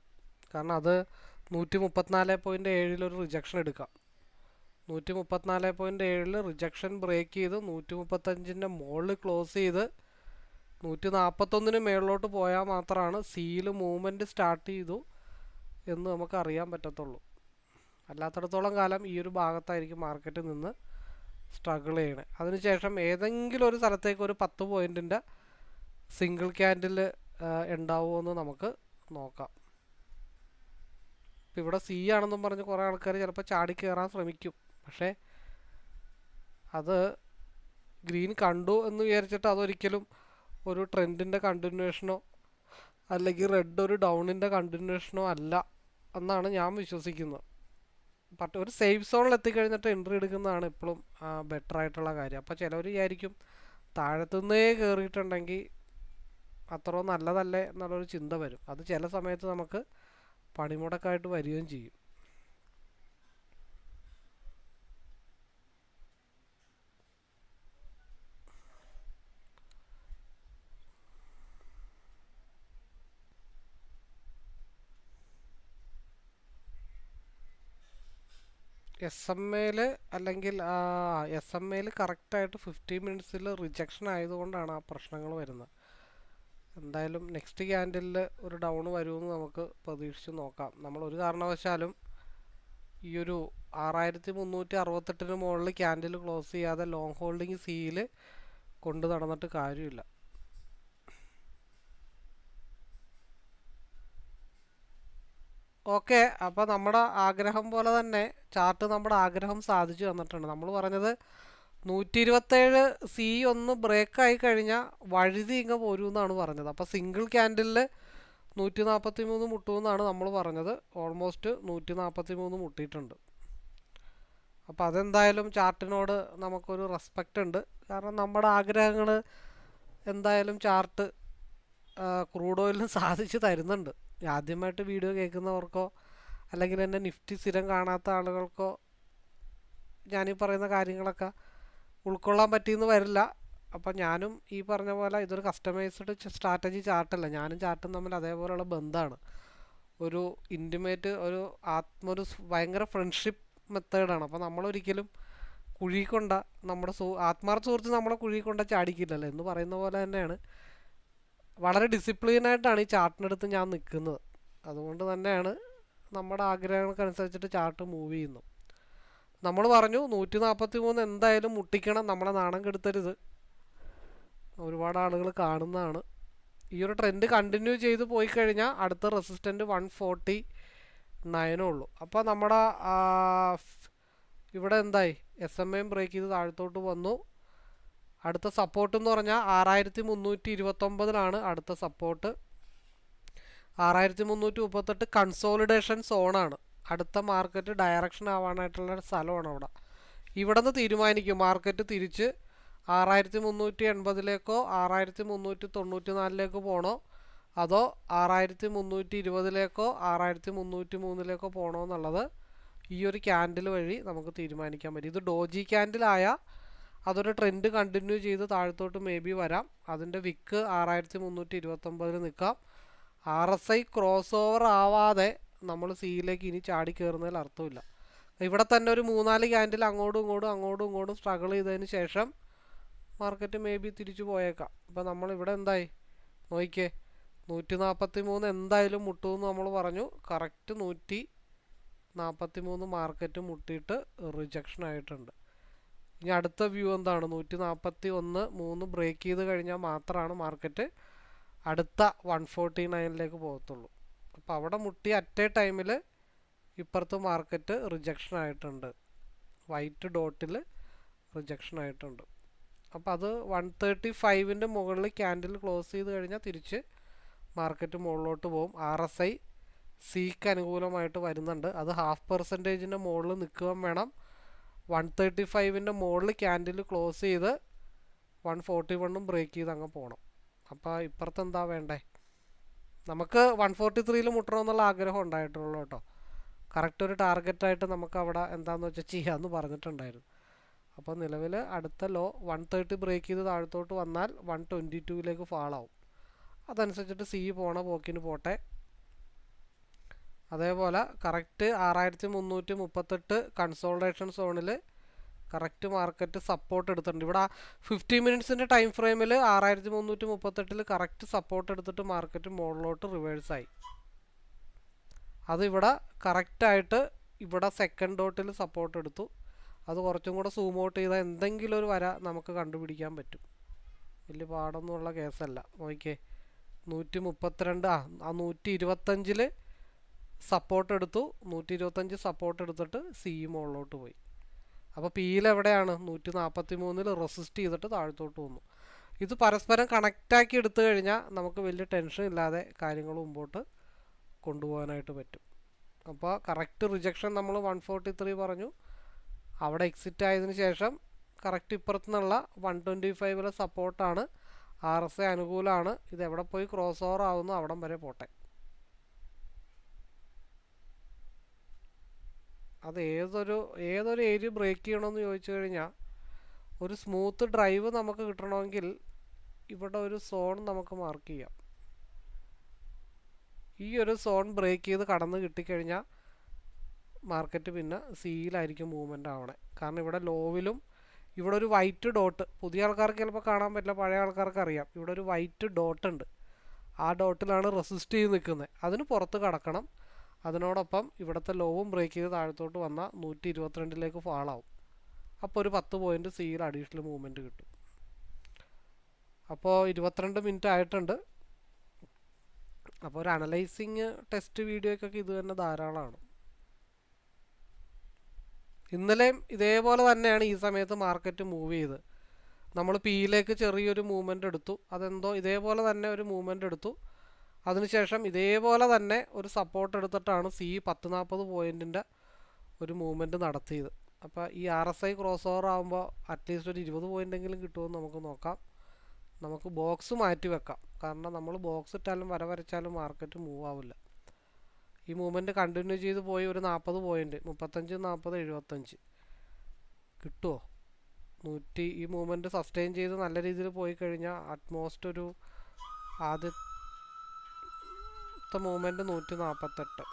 കാരണം അത് 134.7 ഒരു റിജക്ഷൻ എടുക്കാം. 134.7 റിജക്ഷൻ ബ്രേക്ക് ചെയ്ത് 135 മുകളിൽ ക്ലോസ് ചെയ്ത് 141 മേളിലോട്ട് പോയാൽ മാത്രമാണ് സിയിൽ മൂവ്മെൻറ്റ് സ്റ്റാർട്ട് ചെയ്തു എന്ന് നമുക്ക് അറിയാൻ പറ്റത്തുള്ളൂ. അല്ലാത്തടത്തോളം കാലം ഈ ഒരു ഭാഗത്തായിരിക്കും മാർക്കറ്റിൽ നിന്ന് സ്ട്രഗിൾ ചെയ്യണേ. അതിനുശേഷം ഏതെങ്കിലും ഒരു സ്ഥലത്തേക്ക് ഒരു 10 പോയിൻറ്റിൻ്റെ സിംഗിൾ ക്യാൻഡിൽ ഉണ്ടാവുമോ എന്ന് നമുക്ക് നോക്കാം. ഇപ്പം ഇവിടെ സി ആണെന്നും പറഞ്ഞ് കുറേ ആൾക്കാർ ചിലപ്പോൾ ചാടി കയറാൻ ശ്രമിക്കും. പക്ഷേ അത് ഗ്രീൻ കണ്ടു എന്ന് വിചാരിച്ചിട്ട് അതൊരിക്കലും ഒരു ട്രെൻഡിൻ്റെ കണ്ടിന്യൂഷനോ അല്ലെങ്കിൽ റെഡ് ഒരു ഡൗണിൻ്റെ കണ്ടിന്യൂഷനോ അല്ല എന്നാണ് ഞാൻ വിശ്വസിക്കുന്നത്. ബട്ട് ഒരു സേഫ് സോണിൽ എത്തിക്കഴിഞ്ഞിട്ട് എൻട്രി എടുക്കുന്നതാണ് എപ്പോഴും ബെറ്റർ ആയിട്ടുള്ള കാര്യം. അപ്പോൾ ചിലവർ വിചാരിക്കും താഴത്തുനിന്നേ കയറിയിട്ടുണ്ടെങ്കിൽ അത്ര നല്ലതല്ലേ എന്നുള്ളൊരു ചിന്ത വരും. അത് ചില സമയത്ത് നമുക്ക് പണിമുടക്കായിട്ട് വരികയും ചെയ്യും. SMA അല്ലെങ്കിൽ SMA കറക്റ്റായിട്ട് 15 മിനിറ്റ്സിൽ റിജക്ഷൻ ആയതുകൊണ്ടാണ് ആ പ്രശ്നങ്ങൾ വരുന്നത്. എന്തായാലും നെക്സ്റ്റ് ക്യാൻഡിലിൽ ഒരു ഡൗൺ വരുമെന്ന് നമുക്ക് പ്രതീക്ഷിച്ച് നോക്കാം. നമ്മൾ ഒരു കാരണവശാലും ഈ ഒരു 6368 മുകളിൽ ക്യാൻഡിൽ ക്ലോസ് ചെയ്യാതെ ലോങ് ഹോൾഡിങ് സിയിൽ കൊണ്ട് നടന്നിട്ട് കാര്യമില്ല. ഓക്കെ, അപ്പോൾ നമ്മുടെ ആഗ്രഹം പോലെ തന്നെ ചാർട്ട് നമ്മുടെ ആഗ്രഹം സാധിച്ചു തന്നിട്ടുണ്ട്. നമ്മൾ പറഞ്ഞത് 127 സി ഒന്ന് ബ്രേക്കായി കഴിഞ്ഞാൽ വഴുതി ഇങ്ങ് പോരുമെന്നാണ് പറഞ്ഞത്. അപ്പോൾ സിംഗിൾ ക്യാൻഡിലിൽ 143 മുട്ടുമെന്നാണ് നമ്മൾ പറഞ്ഞത്. ഓൾമോസ്റ്റ് 143 മുട്ടിയിട്ടുണ്ട്. അപ്പോൾ അതെന്തായാലും ചാർട്ടിനോട് നമുക്കൊരു റെസ്പെക്റ്റ് ഉണ്ട്. കാരണം നമ്മുടെ ആഗ്രഹങ്ങൾ എന്തായാലും ചാർട്ട് ക്രൂഡ് ഓയിലിന് സാധിച്ച് തരുന്നുണ്ട്. ആദ്യമായിട്ട് വീഡിയോ കേൾക്കുന്നവർക്കോ അല്ലെങ്കിൽ എൻ്റെ നിഫ്റ്റി സ്ഥിരം കാണാത്ത ആളുകൾക്കോ ഞാനീ പറയുന്ന കാര്യങ്ങളൊക്കെ ഉൾക്കൊള്ളാൻ പറ്റിയെന്ന് വരില്ല. അപ്പം ഞാനും ഈ പറഞ്ഞ പോലെ ഇതൊരു കസ്റ്റമൈസ്ഡ് സ്ട്രാറ്റജി ചാർട്ടല്ല. ഞാനും ചാർട്ടും തമ്മിൽ അതേപോലെയുള്ള ബന്ധമാണ്. ഒരു ഇൻറ്റിമേറ്റ് ഒരു ഭയങ്കര ഫ്രണ്ട്ഷിപ്പ് മെത്തേഡാണ്. അപ്പോൾ നമ്മളൊരിക്കലും കുഴിക്കൊണ്ട നമ്മുടെ ആത്മാർത്ഥ സുഹൃത്ത് നമ്മളെ കുഴിക്കൊണ്ട ചാടിക്കില്ലല്ലോ എന്ന് പറയുന്ന പോലെ തന്നെയാണ്. വളരെ ഡിസിപ്ലിനായിട്ടാണ് ഈ ചാർട്ടിനടുത്ത് ഞാൻ നിൽക്കുന്നത്. അതുകൊണ്ട് തന്നെയാണ് നമ്മുടെ ആഗ്രഹങ്ങൾക്കനുസരിച്ചിട്ട് ചാർട്ട് മൂവ് ചെയ്യുന്നു. നമ്മൾ പറഞ്ഞു 143 എന്തായാലും മുട്ടിക്കണം, നമ്മളെ നാണം കെടുത്തരുത്. ഒരുപാട് ആളുകൾ കാണുന്നതാണ്. ഈ ഒരു ട്രെൻഡ് കണ്ടിന്യൂ ചെയ്ത് പോയി കഴിഞ്ഞാൽ അടുത്ത റെസിസ്റ്റൻറ്റ് 149 ഉള്ളൂ. അപ്പോൾ നമ്മുടെ ഇവിടെ എന്തായി, SMA ബ്രേക്ക് ചെയ്ത് താഴത്തോട്ട് വന്നു. അടുത്ത സപ്പോർട്ട് എന്ന് പറഞ്ഞാൽ 6329 അടുത്ത സപ്പോർട്ട്. 6338 കൺസോളിഡേഷൻ സോണാണ്. അടുത്ത മാർക്കറ്റ് ഡയറക്ഷൻ ആവാനായിട്ടുള്ള സ്ഥലമാണ് അവിടെ. ഇവിടെ നിന്ന് തീരുമാനിക്കും മാർക്കറ്റ് തിരിച്ച് 6380 6394 പോകണോ, അതോ 6320 6303 പോകണോ എന്നുള്ളത് ഈ ഒരു ക്യാൻഡിൽ വഴി നമുക്ക് തീരുമാനിക്കാൻ പറ്റും. ഇത് ഡോജി ക്യാൻഡിലായ അതൊരു ട്രെൻഡ് കണ്ടിന്യൂ ചെയ്ത് താഴത്തോട്ട് മേ ബി വരാം. അതിൻ്റെ വിക്ക് 6329 നിൽക്കാം. RSI ക്രോസ് ഓവർ ആവാതെ നമ്മൾ സിയിലേക്ക് ഇനി ചാടി കയറുന്നതിൽ അർത്ഥമില്ല. ഇവിടെ തന്നെ ഒരു 3-4 ക്യാൻഡിൽ അങ്ങോട്ടും ഇങ്ങോട്ടും സ്ട്രഗിൾ ചെയ്തതിന് ശേഷം മാർക്കറ്റ് മേ ബി തിരിച്ചു പോയേക്കാം. അപ്പോൾ നമ്മളിവിടെ എന്തായി നോക്കിക്കേ, 143 എന്തായാലും മുട്ടുമെന്ന് നമ്മൾ പറഞ്ഞു. കറക്റ്റ് 143 മാർക്കറ്റ് മുട്ടിയിട്ട് റിജക്ഷൻ ആയിട്ടുണ്ട്. ഇനി അടുത്ത വ്യൂ എന്താണ്, 141 ബ്രേക്ക് ചെയ്ത് കഴിഞ്ഞാൽ മാത്രമാണ് മാർക്കറ്റ് അടുത്ത 149 പോകത്തുള്ളൂ. അപ്പോൾ അവിടെ മുട്ടി അറ്റ് എ ടൈമിൽ ഇപ്പുറത്ത് മാർക്കറ്റ് റിജക്ഷൻ ആയിട്ടുണ്ട്, വൈറ്റ് ഡോട്ടിൽ റിജക്ഷൻ ആയിട്ടുണ്ട്. അപ്പോൾ അത് 135 മുകളിൽ ക്യാൻഡിൽ ക്ലോസ് ചെയ്ത് കഴിഞ്ഞാൽ തിരിച്ച് മാർക്കറ്റ് മുകളിലോട്ട് പോകും. RSI സിക്ക് അനുകൂലമായിട്ട് വരുന്നുണ്ട്. അത് 0.5% മുകളിൽ നിൽക്കുകയും വേണം. 135 മുകളിൽ ക്യാൻഡിൽ ക്ലോസ് ചെയ്ത് 141 ബ്രേക്ക് ചെയ്ത് അങ്ങ് പോകണം. അപ്പോൾ ഇപ്പുറത്ത് എന്താ വേണ്ടേ, നമുക്ക് 143 മുട്ടണമെന്നുള്ള ആഗ്രഹം ഉണ്ടായിട്ടുള്ളൂ കേട്ടോ. കറക്റ്റ് ഒരു ടാർഗറ്റായിട്ട് നമുക്ക് അവിടെ എന്താണെന്ന് വെച്ചാൽ ചെയ്യാമെന്ന് പറഞ്ഞിട്ടുണ്ടായിരുന്നു. അപ്പോൾ നിലവിൽ അടുത്ത ലോ 130 ബ്രേക്ക് ചെയ്ത് താഴത്തോട്ട് വന്നാൽ 122 ഫാളാവും. അതനുസരിച്ചിട്ട് സി പോണ പോക്കിന് പോട്ടെ. അതേപോലെ കറക്റ്റ് 6338 കൺസോൾട്ടേഷൻ സോണിൽ കറക്റ്റ് മാർക്കറ്റ് സപ്പോർട്ട് എടുത്തിട്ടുണ്ട്. ഇവിടെ 50 മിനിറ്റ്സിൻ്റെ ടൈം ഫ്രെയിമിൽ 6338 കറക്റ്റ് സപ്പോർട്ട് എടുത്തിട്ട് മാർക്കറ്റ് മുകളിലോട്ട് റിവേഴ്സായി. അതിവിടെ കറക്റ്റായിട്ട് ഇവിടെ സെക്കൻഡ് ഡോട്ടിൽ സപ്പോർട്ട് എടുത്തു. അത് കുറച്ചും കൂടെ സൂം ഔട്ട് ചെയ്താൽ എന്തെങ്കിലും ഒരു വര നമുക്ക് കണ്ടുപിടിക്കാൻ പറ്റും. വലിയ പാടൊന്നുമുള്ള കേസല്ല. നോക്കിയേ, 132 125 സപ്പോർട്ട് എടുത്തു. 125 സപ്പോർട്ട് എടുത്തിട്ട് സി മുകളിലോട്ട് പോയി. അപ്പോൾ പിയിൽ എവിടെയാണ്, 143 റെസിസ്റ്റ് ചെയ്തിട്ട് താഴത്തോട്ട് വന്നു. ഇത് പരസ്പരം കണക്റ്റാക്കി എടുത്തു കഴിഞ്ഞാൽ നമുക്ക് വലിയ ടെൻഷൻ ഇല്ലാതെ കാര്യങ്ങൾ മുമ്പോട്ട് കൊണ്ടുപോകാനായിട്ട് പറ്റും. അപ്പോൾ കറക്റ്റ് റിജക്ഷൻ നമ്മൾ 143 പറഞ്ഞു. അവിടെ എക്സിറ്റ് ആയതിനു ശേഷം കറക്റ്റ് ഇപ്പുറത്തു നിന്നുള്ള 125 സപ്പോർട്ടാണ്. RSI അനുകൂലമാണ്. ഇത് എവിടെ പോയി ക്രോസ് ഓവർ ആവുന്നു അവിടം വരെ പോട്ടെ. അത് ഏതൊരു ഏരിയ ബ്രേക്ക് ചെയ്യണമെന്ന് ചോദിച്ചു കഴിഞ്ഞാൽ, ഒരു സ്മൂത്ത് ഡ്രൈവ് നമുക്ക് കിട്ടണമെങ്കിൽ ഇവിടെ ഒരു സോൺ നമുക്ക് മാർക്ക് ചെയ്യാം. ഈ ഒരു സോൺ ബ്രേക്ക് ചെയ്ത് കടന്ന് കിട്ടിക്കഴിഞ്ഞാൽ മാർക്കറ്റ് പിന്നെ സിയിലായിരിക്കും മൂവ്മെൻ്റ് ആവണേ. കാരണം ഇവിടെ ലോവിലും ഇവിടെ ഒരു വൈറ്റ് ഡോട്ട്, പുതിയ ആൾക്കാർക്ക് ചിലപ്പോൾ കാണാൻ പറ്റില്ല, പഴയ ആൾക്കാർക്ക് അറിയാം. ഇവിടെ ഒരു വൈറ്റ് ഡോട്ട് ഉണ്ട്. ആ ഡോട്ടിലാണ് റെസിസ്റ്റ് ചെയ്ത് നിൽക്കുന്നത്. അതിന് പുറത്ത് കടക്കണം. അതിനോടൊപ്പം ഇവിടുത്തെ ലോവും ബ്രേക്ക് ചെയ്ത് താഴത്തോട്ട് വന്നാൽ 122 ഫാളാവും. അപ്പോൾ ഒരു 10 പോയിൻ്റ് സിയിൽ അഡീഷണൽ മൂവ്മെൻറ്റ് കിട്ടും. അപ്പോൾ 22 മിനിറ്റ് ആയിട്ടുണ്ട്. അപ്പോൾ ഒരു അനലൈസിങ് ടെസ്റ്റ് വീഡിയോയ്ക്കൊക്കെ ഇത് തന്നെ ധാരാളമാണ്. ഇന്നലെയും ഇതേപോലെ തന്നെയാണ് ഈ സമയത്ത് മാർക്കറ്റ് മൂവ് ചെയ്ത്. നമ്മൾ പിയിലേക്ക് ചെറിയൊരു മൂവ്മെൻ്റ് എടുത്തു. അതെന്തോ ഇതേപോലെ തന്നെ ഒരു മൂവ്മെൻ്റ് എടുത്തു. അതിനുശേഷം ഇതേപോലെ തന്നെ ഒരു സപ്പോർട്ട് എടുത്തിട്ടാണ് സി 10-40 പോയിൻറ്റിൻ്റെ ഒരു മൂവ്മെൻറ്റ് നടത്തിയത്. അപ്പോൾ ഈ RSI ക്രോസ് ഓവർ ആകുമ്പോൾ അറ്റ്ലീസ്റ്റ് ഒരു 20 പോയിൻ്റെങ്കിലും കിട്ടുമെന്ന് നമുക്ക് നോക്കാം. നമുക്ക് ബോക്സ് മാറ്റി വെക്കാം. കാരണം നമ്മൾ ബോക്സ് ഇട്ടാലും വര വരച്ചാലും മാർക്കറ്റ് മൂവ് ആവില്ല. ഈ മൂവ്മെൻറ്റ് കണ്ടിന്യൂ ചെയ്ത് പോയി ഒരു 40 പോയിൻറ്റ് 35, 40, 75 കിട്ടുമോ? ഈ മൂവ്മെൻറ്റ് സസ്റ്റെയിൻ ചെയ്ത് നല്ല രീതിയിൽ പോയി കഴിഞ്ഞാൽ അറ്റ്മോസ്റ്റ് ഒരു ആദ്യത്തെ മൂവ്മെൻറ്റ് 148.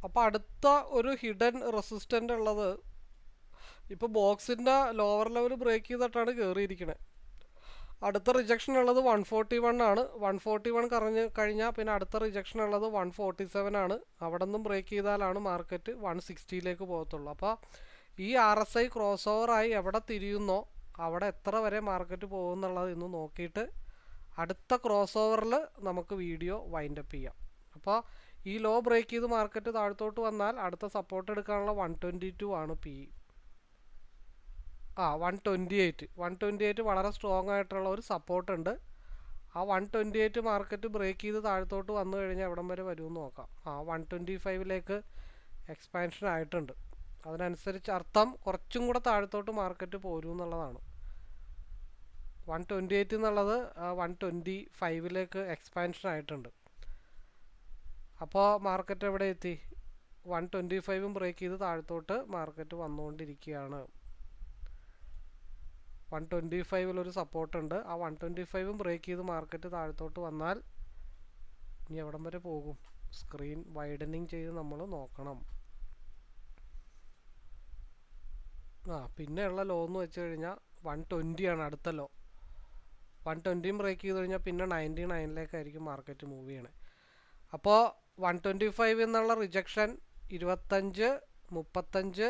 അപ്പോൾ അടുത്ത ഒരു ഹിഡൻ റെസിസ്റ്റൻ്റ് ഉള്ളത് ഇപ്പോൾ ബോക്സിൻ്റെ ലോവർ ലെവൽ ബ്രേക്ക് ചെയ്തിട്ടാണ് കയറിയിരിക്കുന്നത്. അടുത്ത റിജക്ഷൻ ഉള്ളത് 141 ആണ്. 141 കഴിഞ്ഞാൽ പിന്നെ അടുത്ത റിജക്ഷൻ ഉള്ളത് 147 ആണ്. അവിടെ നിന്നും ബ്രേക്ക് ചെയ്താലാണ് മാർക്കറ്റ് 160 പോകത്തുള്ളൂ. അപ്പോൾ ഈ RSI ക്രോസ് ഓവറായി എവിടെ തിരിയുന്നോ അവിടെ എത്ര വരെ മാർക്കറ്റ് പോകുമെന്നുള്ളത് ഇന്ന് നോക്കിയിട്ട് അടുത്ത ക്രോസ് ഓവറിൽ നമുക്ക് വീഡിയോ വൈൻഡപ്പ് ചെയ്യാം. അപ്പോൾ ഈ ലോ ബ്രേക്ക് ചെയ്ത് മാർക്കറ്റ് താഴത്തോട്ട് വന്നാൽ അടുത്ത സപ്പോർട്ട് എടുക്കാനുള്ള 122 ആണ് പി. 128 വളരെ സ്ട്രോങ് ആയിട്ടുള്ള ഒരു സപ്പോർട്ട് ഉണ്ട്. ആ 128 മാർക്കറ്റ് ബ്രേക്ക് ചെയ്ത് താഴത്തോട്ട് വന്നു കഴിഞ്ഞാൽ എവിടം വരെ വരുമെന്ന് നോക്കാം. 125ലേക്ക് എക്സ്പാൻഷൻ ആയിട്ടുണ്ട്. അതിനനുസരിച്ച് അർത്ഥം കുറച്ചും കൂടെ താഴത്തോട്ട് മാർക്കറ്റ് പോരും എന്നുള്ളതാണ്. 128 എന്നുള്ളത് 125ലേക്ക് എക്സ്പാൻഷൻ ആയിട്ടുണ്ട്. അപ്പോൾ മാർക്കറ്റ് എവിടെ എത്തി? 125 ബ്രേക്ക് ചെയ്ത് താഴത്തോട്ട് മാർക്കറ്റ് വന്നുകൊണ്ടിരിക്കുകയാണ്. 125 ഒരു സപ്പോർട്ട് ഉണ്ട്. ആ 125 ബ്രേക്ക് ചെയ്ത് മാർക്കറ്റ് താഴത്തോട്ട് വന്നാൽ ഇനി എവിടം വരെ പോകും? സ്ക്രീൻ വൈഡനിങ് ചെയ്ത് നമ്മൾ നോക്കണം. പിന്നെയുള്ള ലോ എന്ന് വെച്ച് കഴിഞ്ഞാൽ 120 ആണ് അടുത്ത ലോ. 120 ബ്രേക്ക് ചെയ്ത് കഴിഞ്ഞാൽ പിന്നെ 99ലേക്കായിരിക്കും മാർക്കറ്റ് മൂവ് ചെയ്യണേ. അപ്പോൾ 125 എന്നുള്ള റിജക്ഷൻ 25, 35,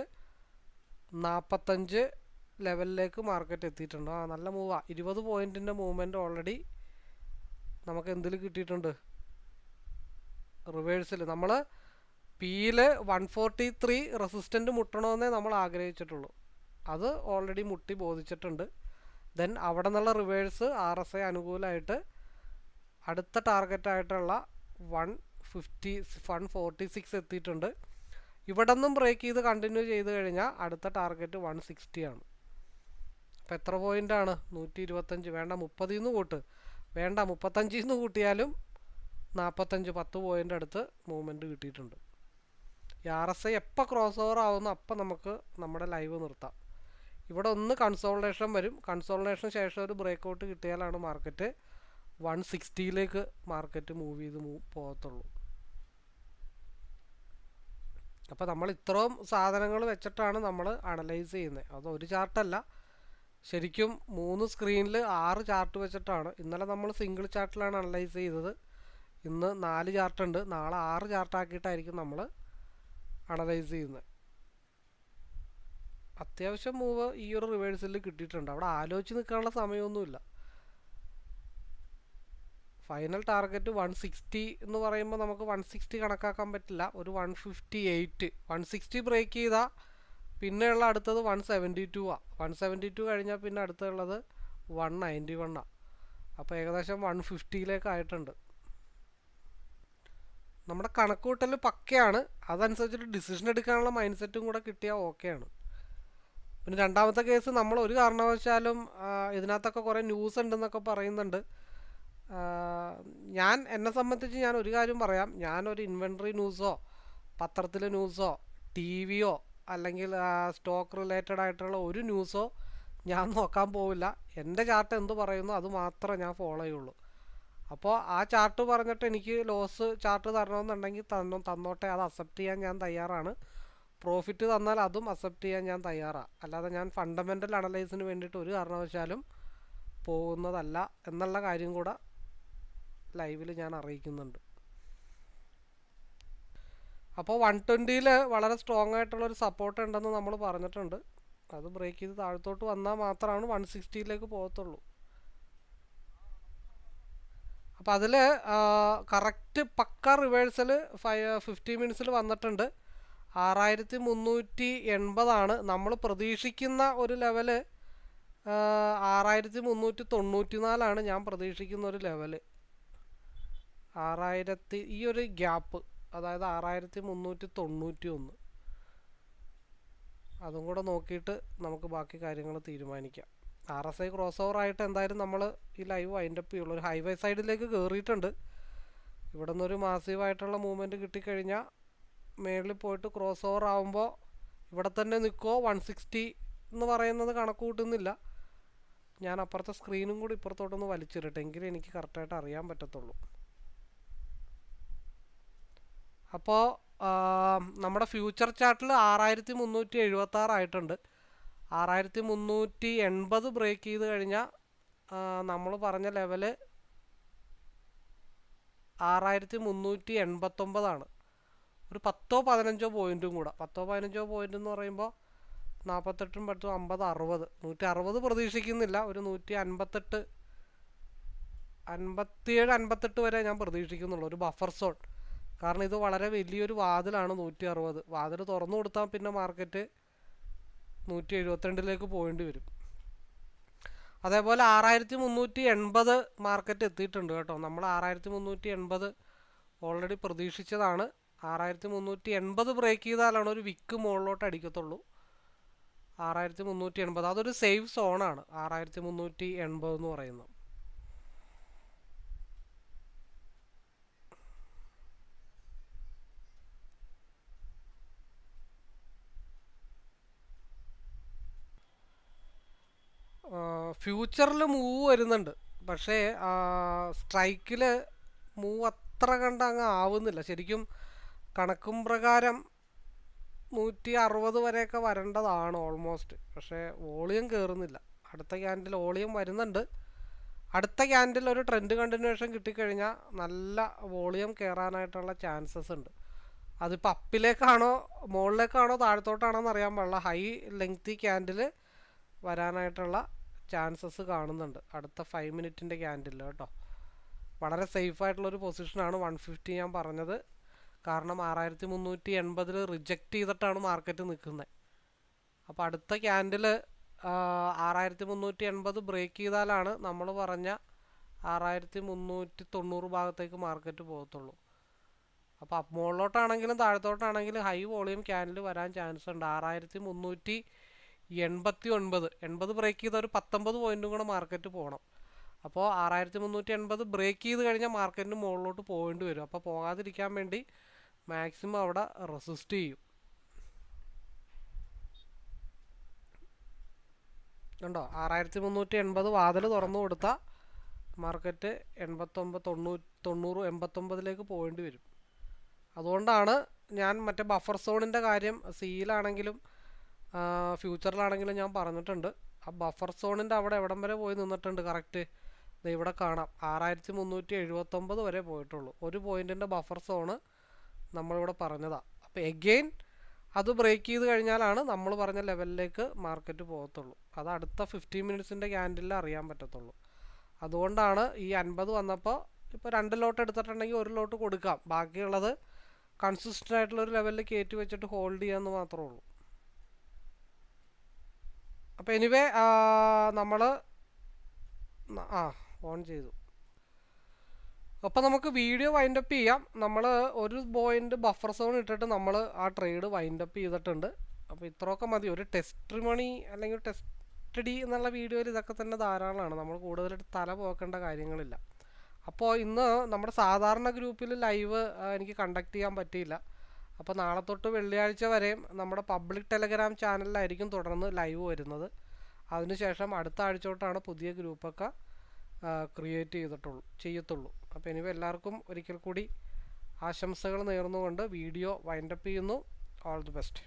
45 ലെവലിലേക്ക് മാർക്കറ്റ് എത്തിയിട്ടുണ്ട്. നല്ല മൂവാണ്. 20 പോയിൻറ്റിൻ്റെ മൂവ്മെൻറ്റ് ഓൾറെഡി നമുക്ക് എന്തിൽ കിട്ടിയിട്ടുണ്ട്? റിവേഴ്സിൽ. നമ്മൾ പിയിൽ 143 റെസിസ്റ്റൻ്റ് മുട്ടണമെന്നേ നമ്മൾ ആഗ്രഹിച്ചിട്ടുള്ളൂ. അത് ഓൾറെഡി മുട്ടി ബോധിച്ചിട്ടുണ്ട്. ദെൻ അവിടെ നിന്നുള്ള റിവേഴ്സ് RSI അനുകൂലമായിട്ട് അടുത്ത ടാർഗറ്റായിട്ടുള്ള 146 എത്തിയിട്ടുണ്ട്. ഇവിടെ നിന്നും ബ്രേക്ക് ചെയ്ത് കണ്ടിന്യൂ ചെയ്ത് കഴിഞ്ഞാൽ അടുത്ത ടാർഗറ്റ് 160 ആണ്. അപ്പോൾ എത്ര പോയിൻ്റാണ്? 125. വേണ്ട 30 നിന്ന് കൂട്ട്, വേണ്ട 35 നിന്ന് കൂട്ടിയാലും 45, 10 പോയിൻ്റ് അടുത്ത് മൂവ്മെൻറ്റ് കിട്ടിയിട്ടുണ്ട്. ഈ RSI എപ്പോൾ ക്രോസ് ഓവർ ആവുന്നു അപ്പം നമുക്ക് നമ്മുടെ ലൈവ് നിർത്താം. ഇവിടെ ഒന്ന് കൺസോൾട്ടേഷൻ വരും. കൺസോൾട്ടേഷന് ശേഷം ഒരു ബ്രേക്ക് ഔട്ട് കിട്ടിയാലാണ് മാർക്കറ്റ് 160ലേക്ക് മാർക്കറ്റ് മൂവ് ചെയ്ത് പോകത്തുള്ളൂ. അപ്പോൾ നമ്മൾ ഇത്രയും സാധനങ്ങൾ വെച്ചിട്ടാണ് നമ്മൾ അനലൈസ് ചെയ്യുന്നത്. അത് ഒരു ചാർട്ടല്ല, ശരിക്കും 3 സ്ക്രീനിൽ 6 ചാർട്ട് വെച്ചിട്ടാണ്. ഇന്നലെ നമ്മൾ സിംഗിൾ ചാർട്ടിലാണ് അനലൈസ് ചെയ്തത്. ഇന്ന് 4 ചാർട്ടുണ്ട്. നാളെ 6 ചാർട്ടാക്കിയിട്ടായിരിക്കും നമ്മൾ അനലൈസ് ചെയ്യുന്നത്. അത്യാവശ്യം മൂവ് ഈ ഒരു റിവേഴ്സിൽ കിട്ടിയിട്ടുണ്ട്. അവിടെ ആലോചിച്ച് നിൽക്കാനുള്ള സമയമൊന്നുമില്ല. ഫൈനൽ ടാർഗറ്റ് 160 എന്ന് പറയുമ്പോൾ നമുക്ക് 160 കണക്കാക്കാൻ പറ്റില്ല. ഒരു 158, 160 ബ്രേക്ക് ചെയ്താൽ പിന്നെയുള്ള അടുത്തത് 172 ആണ്. 172 കഴിഞ്ഞാൽ പിന്നെ അടുത്തുള്ളത് 191 ആണ്. അപ്പോൾ ഏകദേശം 150ലേക്ക് ആയിട്ടുണ്ട്. നമ്മുടെ കണക്കൂട്ടൽ പക്കയാണ്. അതനുസരിച്ചിട്ട് ഡിസിഷൻ എടുക്കാനുള്ള മൈൻഡ് സെറ്റും കൂടെ കിട്ടിയാൽ ഓക്കെയാണ്. പിന്നെ രണ്ടാമത്തെ കേസ്, നമ്മൾ ഒരു കാരണവശാലും ഇതിനകത്തൊക്കെ കുറേ ന്യൂസ് ഉണ്ടെന്നൊക്കെ പറയുന്നുണ്ട്. എന്നെ സംബന്ധിച്ച് ഞാൻ ഒരു കാര്യം പറയാം. ഞാനൊരു ഇൻവെൻട്രി ന്യൂസോ പത്രത്തിലെ ന്യൂസോ TVയോ അല്ലെങ്കിൽ സ്റ്റോക്ക് റിലേറ്റഡ് ആയിട്ടുള്ള ഒരു ന്യൂസോ ഞാൻ നോക്കാൻ പോവില്ല. എൻ്റെ ചാർട്ട് എന്ത് പറയുന്നു അത് മാത്രമേ ഞാൻ ഫോളോ ചെയ്യുള്ളൂ. അപ്പോൾ ആ ചാർട്ട് പറഞ്ഞിട്ട് എനിക്ക് ലോസ് ചാർട്ട് തരണമെന്നുണ്ടെങ്കിൽ തന്നോട്ടെ, അത് അക്സെപ്റ്റ് ചെയ്യാൻ ഞാൻ തയ്യാറാണ്. പ്രോഫിറ്റ് തന്നാൽ അതും അക്സെപ്റ്റ് ചെയ്യാൻ ഞാൻ തയ്യാറാണ്. അല്ലാതെ ഞാൻ ഫണ്ടമെൻ്റൽ അനലൈസിന് വേണ്ടിയിട്ട് ഒരു കാരണവശാലും പോകുന്നതല്ല എന്നുള്ള കാര്യം കൂടെ ലൈവിൽ ഞാൻ അറിയിക്കുന്നുണ്ട്. അപ്പോൾ 120ൽ വളരെ സ്ട്രോങ് ആയിട്ടുള്ളൊരു സപ്പോർട്ട് ഉണ്ടെന്ന് നമ്മൾ പറഞ്ഞിട്ടുണ്ട്. അത് ബ്രേക്ക് ചെയ്ത് താഴത്തോട്ട് വന്നാൽ മാത്രമാണ് 160ലേക്ക് പോകത്തുള്ളൂ. അപ്പോൾ അതിൽ കറക്റ്റ് പക്ക റിവേഴ്സൽ 50 മിനിറ്റ്സിൽ വന്നിട്ടുണ്ട്. 6380 നമ്മൾ പ്രതീക്ഷിക്കുന്ന ഒരു ലെവല്. 6394 ഞാൻ പ്രതീക്ഷിക്കുന്ന ഒരു ലെവല്. 6000 ഈ ഒരു ഗ്യാപ്പ്, അതായത് 6391, അതും കൂടെ നോക്കിയിട്ട് നമുക്ക് ബാക്കി കാര്യങ്ങൾ തീരുമാനിക്കാം. RSI ക്രോസ് ഓവർ ആയിട്ട് എന്തായാലും നമ്മൾ ഈ ലൈവ് വൈൻഡപ്പ് ചെയ്യുള്ളൂ. ഒരു ഹൈവേ സൈഡിലേക്ക് കയറിയിട്ടുണ്ട്. ഇവിടെ നിന്നൊരു മാസീവായിട്ടുള്ള മൂവ്മെൻറ്റ് കിട്ടിക്കഴിഞ്ഞാൽ മേളിൽ പോയിട്ട് ക്രോസ് ഓവർ ആകുമ്പോൾ ഇവിടെ തന്നെ നിൽക്കുമോ 160 എന്ന് പറയുന്നത് കണക്ക് കൂട്ടുന്നില്ല. ഞാൻ അപ്പുറത്തെ സ്ക്രീനും കൂടി ഇപ്പുറത്തോട്ടൊന്ന് വലിച്ചിരട്ടെ, എങ്കിലും എനിക്ക് കറക്റ്റായിട്ട് അറിയാൻ പറ്റത്തുള്ളൂ. അപ്പോൾ നമ്മുടെ ഫ്യൂച്ചർ ചാർട്ടിൽ 6376 ആയിട്ടുണ്ട്. 6380 ബ്രേക്ക് ചെയ്ത് കഴിഞ്ഞാൽ നമ്മൾ പറഞ്ഞ ലെവല് 6389 ആണ്. ഒരു 10-15 പോയിൻറ്റും കൂടെ, 10-15 പോയിൻ്റ് എന്ന് പറയുമ്പോൾ 48 പറ്റും 50 60 160 പ്രതീക്ഷിക്കുന്നില്ല. ഒരു 158 57 58 വരെ ഞാൻ പ്രതീക്ഷിക്കുന്നുള്ളൂ ഒരു ബഫർ സോൺ. കാരണം ഇത് വളരെ വലിയൊരു വാതിലാണ് 160. വാതിൽ തുറന്നു കൊടുത്താൽ പിന്നെ മാർക്കറ്റ് 172 പോകേണ്ടി വരും. അതേപോലെ 6380 മാർക്കറ്റ് എത്തിയിട്ടുണ്ട് കേട്ടോ. നമ്മൾ 6380 ഓൾറെഡി പ്രതീക്ഷിച്ചതാണ്. 6380 ബ്രേക്ക് ചെയ്താലാണ് ഒരു വിക്ക് മുകളിലോട്ട് അടിക്കത്തുള്ളൂ. 6380 അതൊരു സേഫ് സോണാണ് 6380 എന്ന് പറയുന്നത്. ഫ്യൂച്ചറിൽ മൂവ് വരുന്നുണ്ട്, പക്ഷേ സ്ട്രൈക്കിൽ മൂവ് അത്ര കണ്ട് അങ്ങ് ആവുന്നില്ല. ശരിക്കും കണക്കും പ്രകാരം 160 വരെയൊക്കെ വരേണ്ടതാണ് ഓൾമോസ്റ്റ്. പക്ഷേ വോളിയം കയറുന്നില്ല. അടുത്ത ക്യാൻഡിൽ വോളിയം വരുന്നുണ്ട്. അടുത്ത ക്യാൻഡിൽ ഒരു ട്രെൻഡ് കണ്ടിന്യൂഷൻ കിട്ടിക്കഴിഞ്ഞാൽ നല്ല വോളിയം കയറാനായിട്ടുള്ള ചാൻസസ് ഉണ്ട്. അതിപ്പോൾ അപ്പിലേക്കാണോ മുകളിലേക്കാണോ താഴത്തോട്ടാണോ എന്ന് അറിയാൻ പാടില്ല. ഹൈ ലെങ്തി ക്യാൻഡിൽ വരാനായിട്ടുള്ള ചാൻസസ് കാണുന്നുണ്ട് അടുത്ത 5 മിനിറ്റിൻ്റെ ക്യാൻഡിൽ കേട്ടോ. വളരെ സേഫായിട്ടുള്ളൊരു പൊസിഷനാണ് 150 ഞാൻ പറഞ്ഞത്. കാരണം 6380 റിജക്റ്റ് ചെയ്തിട്ടാണ് മാർക്കറ്റ് നിൽക്കുന്നത്. അപ്പോൾ അടുത്ത ക്യാൻഡിൽ 6380 ബ്രേക്ക് ചെയ്താലാണ് നമ്മൾ പറഞ്ഞ 6390 ഭാഗത്തേക്ക് മാർക്കറ്റ് പോകത്തുള്ളൂ. അപ്പോൾ മുകളിലോട്ടാണെങ്കിലും താഴത്തോട്ടാണെങ്കിലും ഹൈ വോളിയം ക്യാൻഡിൽ വരാൻ ചാൻസ് ഉണ്ട്. 6389 ബ്രേക്ക് ചെയ്ത ഒരു 19 പോയിൻറ്റും കൂടെ മാർക്കറ്റ് പോകണം. അപ്പോൾ 6380 ബ്രേക്ക് ചെയ്ത് കഴിഞ്ഞാൽ മാർക്കറ്റിന് മുകളിലോട്ട് പോകേണ്ടി വരും. അപ്പോൾ പോകാതിരിക്കാൻ വേണ്ടി മാക്സിമം അവിടെ റെസിസ്റ്റ് ചെയ്യും. കണ്ടോ 6380 വാതിൽ തുറന്നു കൊടുത്താൽ മാർക്കറ്റ് 89 90 89 പോകേണ്ടി വരും. അതുകൊണ്ടാണ് ഞാൻ മറ്റേ ബഫർ സോണിൻ്റെ കാര്യം സിയിലാണെങ്കിലും ഫ്യൂച്ചറിലാണെങ്കിലും ഞാൻ പറഞ്ഞിട്ടുണ്ട്. ആ ബഫർ സോണിൻ്റെ അവിടെ എവിടം വരെ പോയി നിന്നിട്ടുണ്ട് കറക്റ്റ് ഇവിടെ കാണാം. 6379 വരെ പോയിട്ടുള്ളൂ. ഒരു പോയിൻറ്റിൻ്റെ ബഫർ സോണ് നമ്മളിവിടെ പറഞ്ഞതാണ്. അപ്പോൾ എഗെയിൻ അത് ബ്രേക്ക് ചെയ്ത് കഴിഞ്ഞാലാണ് നമ്മൾ പറഞ്ഞ ലെവലിലേക്ക് മാർക്കറ്റ് പോകത്തുള്ളൂ. അത് അടുത്ത 15 മിനിറ്റ്സിൻ്റെ ക്യാൻഡിലിൽ അറിയാൻ പറ്റത്തുള്ളൂ. അതുകൊണ്ടാണ് ഈ 50 വന്നപ്പോൾ ഇപ്പോൾ 2 ലോട്ട് എടുത്തിട്ടുണ്ടെങ്കിൽ 1 ലോട്ട് കൊടുക്കാം. ബാക്കിയുള്ളത് കൺസിസ്റ്റൻ്റ് ആയിട്ടുള്ളൊരു ലെവലിൽ കയറ്റി വെച്ചിട്ട് ഹോൾഡ് ചെയ്യാമെന്ന് മാത്രമേ ഉള്ളൂ. അപ്പോൾ എനിവേ നമ്മൾ ഓൺ ചെയ്തു. അപ്പോൾ നമുക്ക് വീഡിയോ വൈൻഡപ്പ് ചെയ്യാം. നമ്മൾ ഒരു പോയിൻ്റ് ബഫർ സോൺ ഇട്ടിട്ട് നമ്മൾ ആ ട്രേഡ് വൈൻഡപ്പ് ചെയ്തിട്ടുണ്ട്. അപ്പോൾ ഇത്രയൊക്കെ മതി. ഒരു ടെസ്റ്റ് മണി അല്ലെങ്കിൽ ടെസ്റ്റ് ഡി എന്നുള്ള വീഡിയോയിൽ ഇതൊക്കെ തന്നെ ധാരാളമാണ്. നമ്മൾ കൂടുതലായിട്ട് തല പോക്കേണ്ട കാര്യങ്ങളില്ല. അപ്പോൾ ഇന്ന് നമ്മുടെ സാധാരണ ഗ്രൂപ്പിൽ ലൈവ് എനിക്ക് കണ്ടക്ട് ചെയ്യാൻ പറ്റിയില്ല. അപ്പോൾ നാളെ തൊട്ട് വെള്ളിയാഴ്ച വരെയും നമ്മുടെ പബ്ലിക് ടെലഗ്രാം ചാനലിലായിരിക്കും തുടർന്ന് ലൈവ് വരുന്നത്. അതിനുശേഷം അടുത്ത ആഴ്ച തൊട്ടാണ് പുതിയ ഗ്രൂപ്പൊക്കെ ക്രിയേറ്റ് ചെയ്യത്തുള്ളൂ. അപ്പോൾ ഇനി എല്ലാവർക്കും ഒരിക്കൽ കൂടി ആശംസകൾ നേർന്നുകൊണ്ട് വീഡിയോ വൈൻഡപ്പ് ചെയ്യുന്നു. All the best.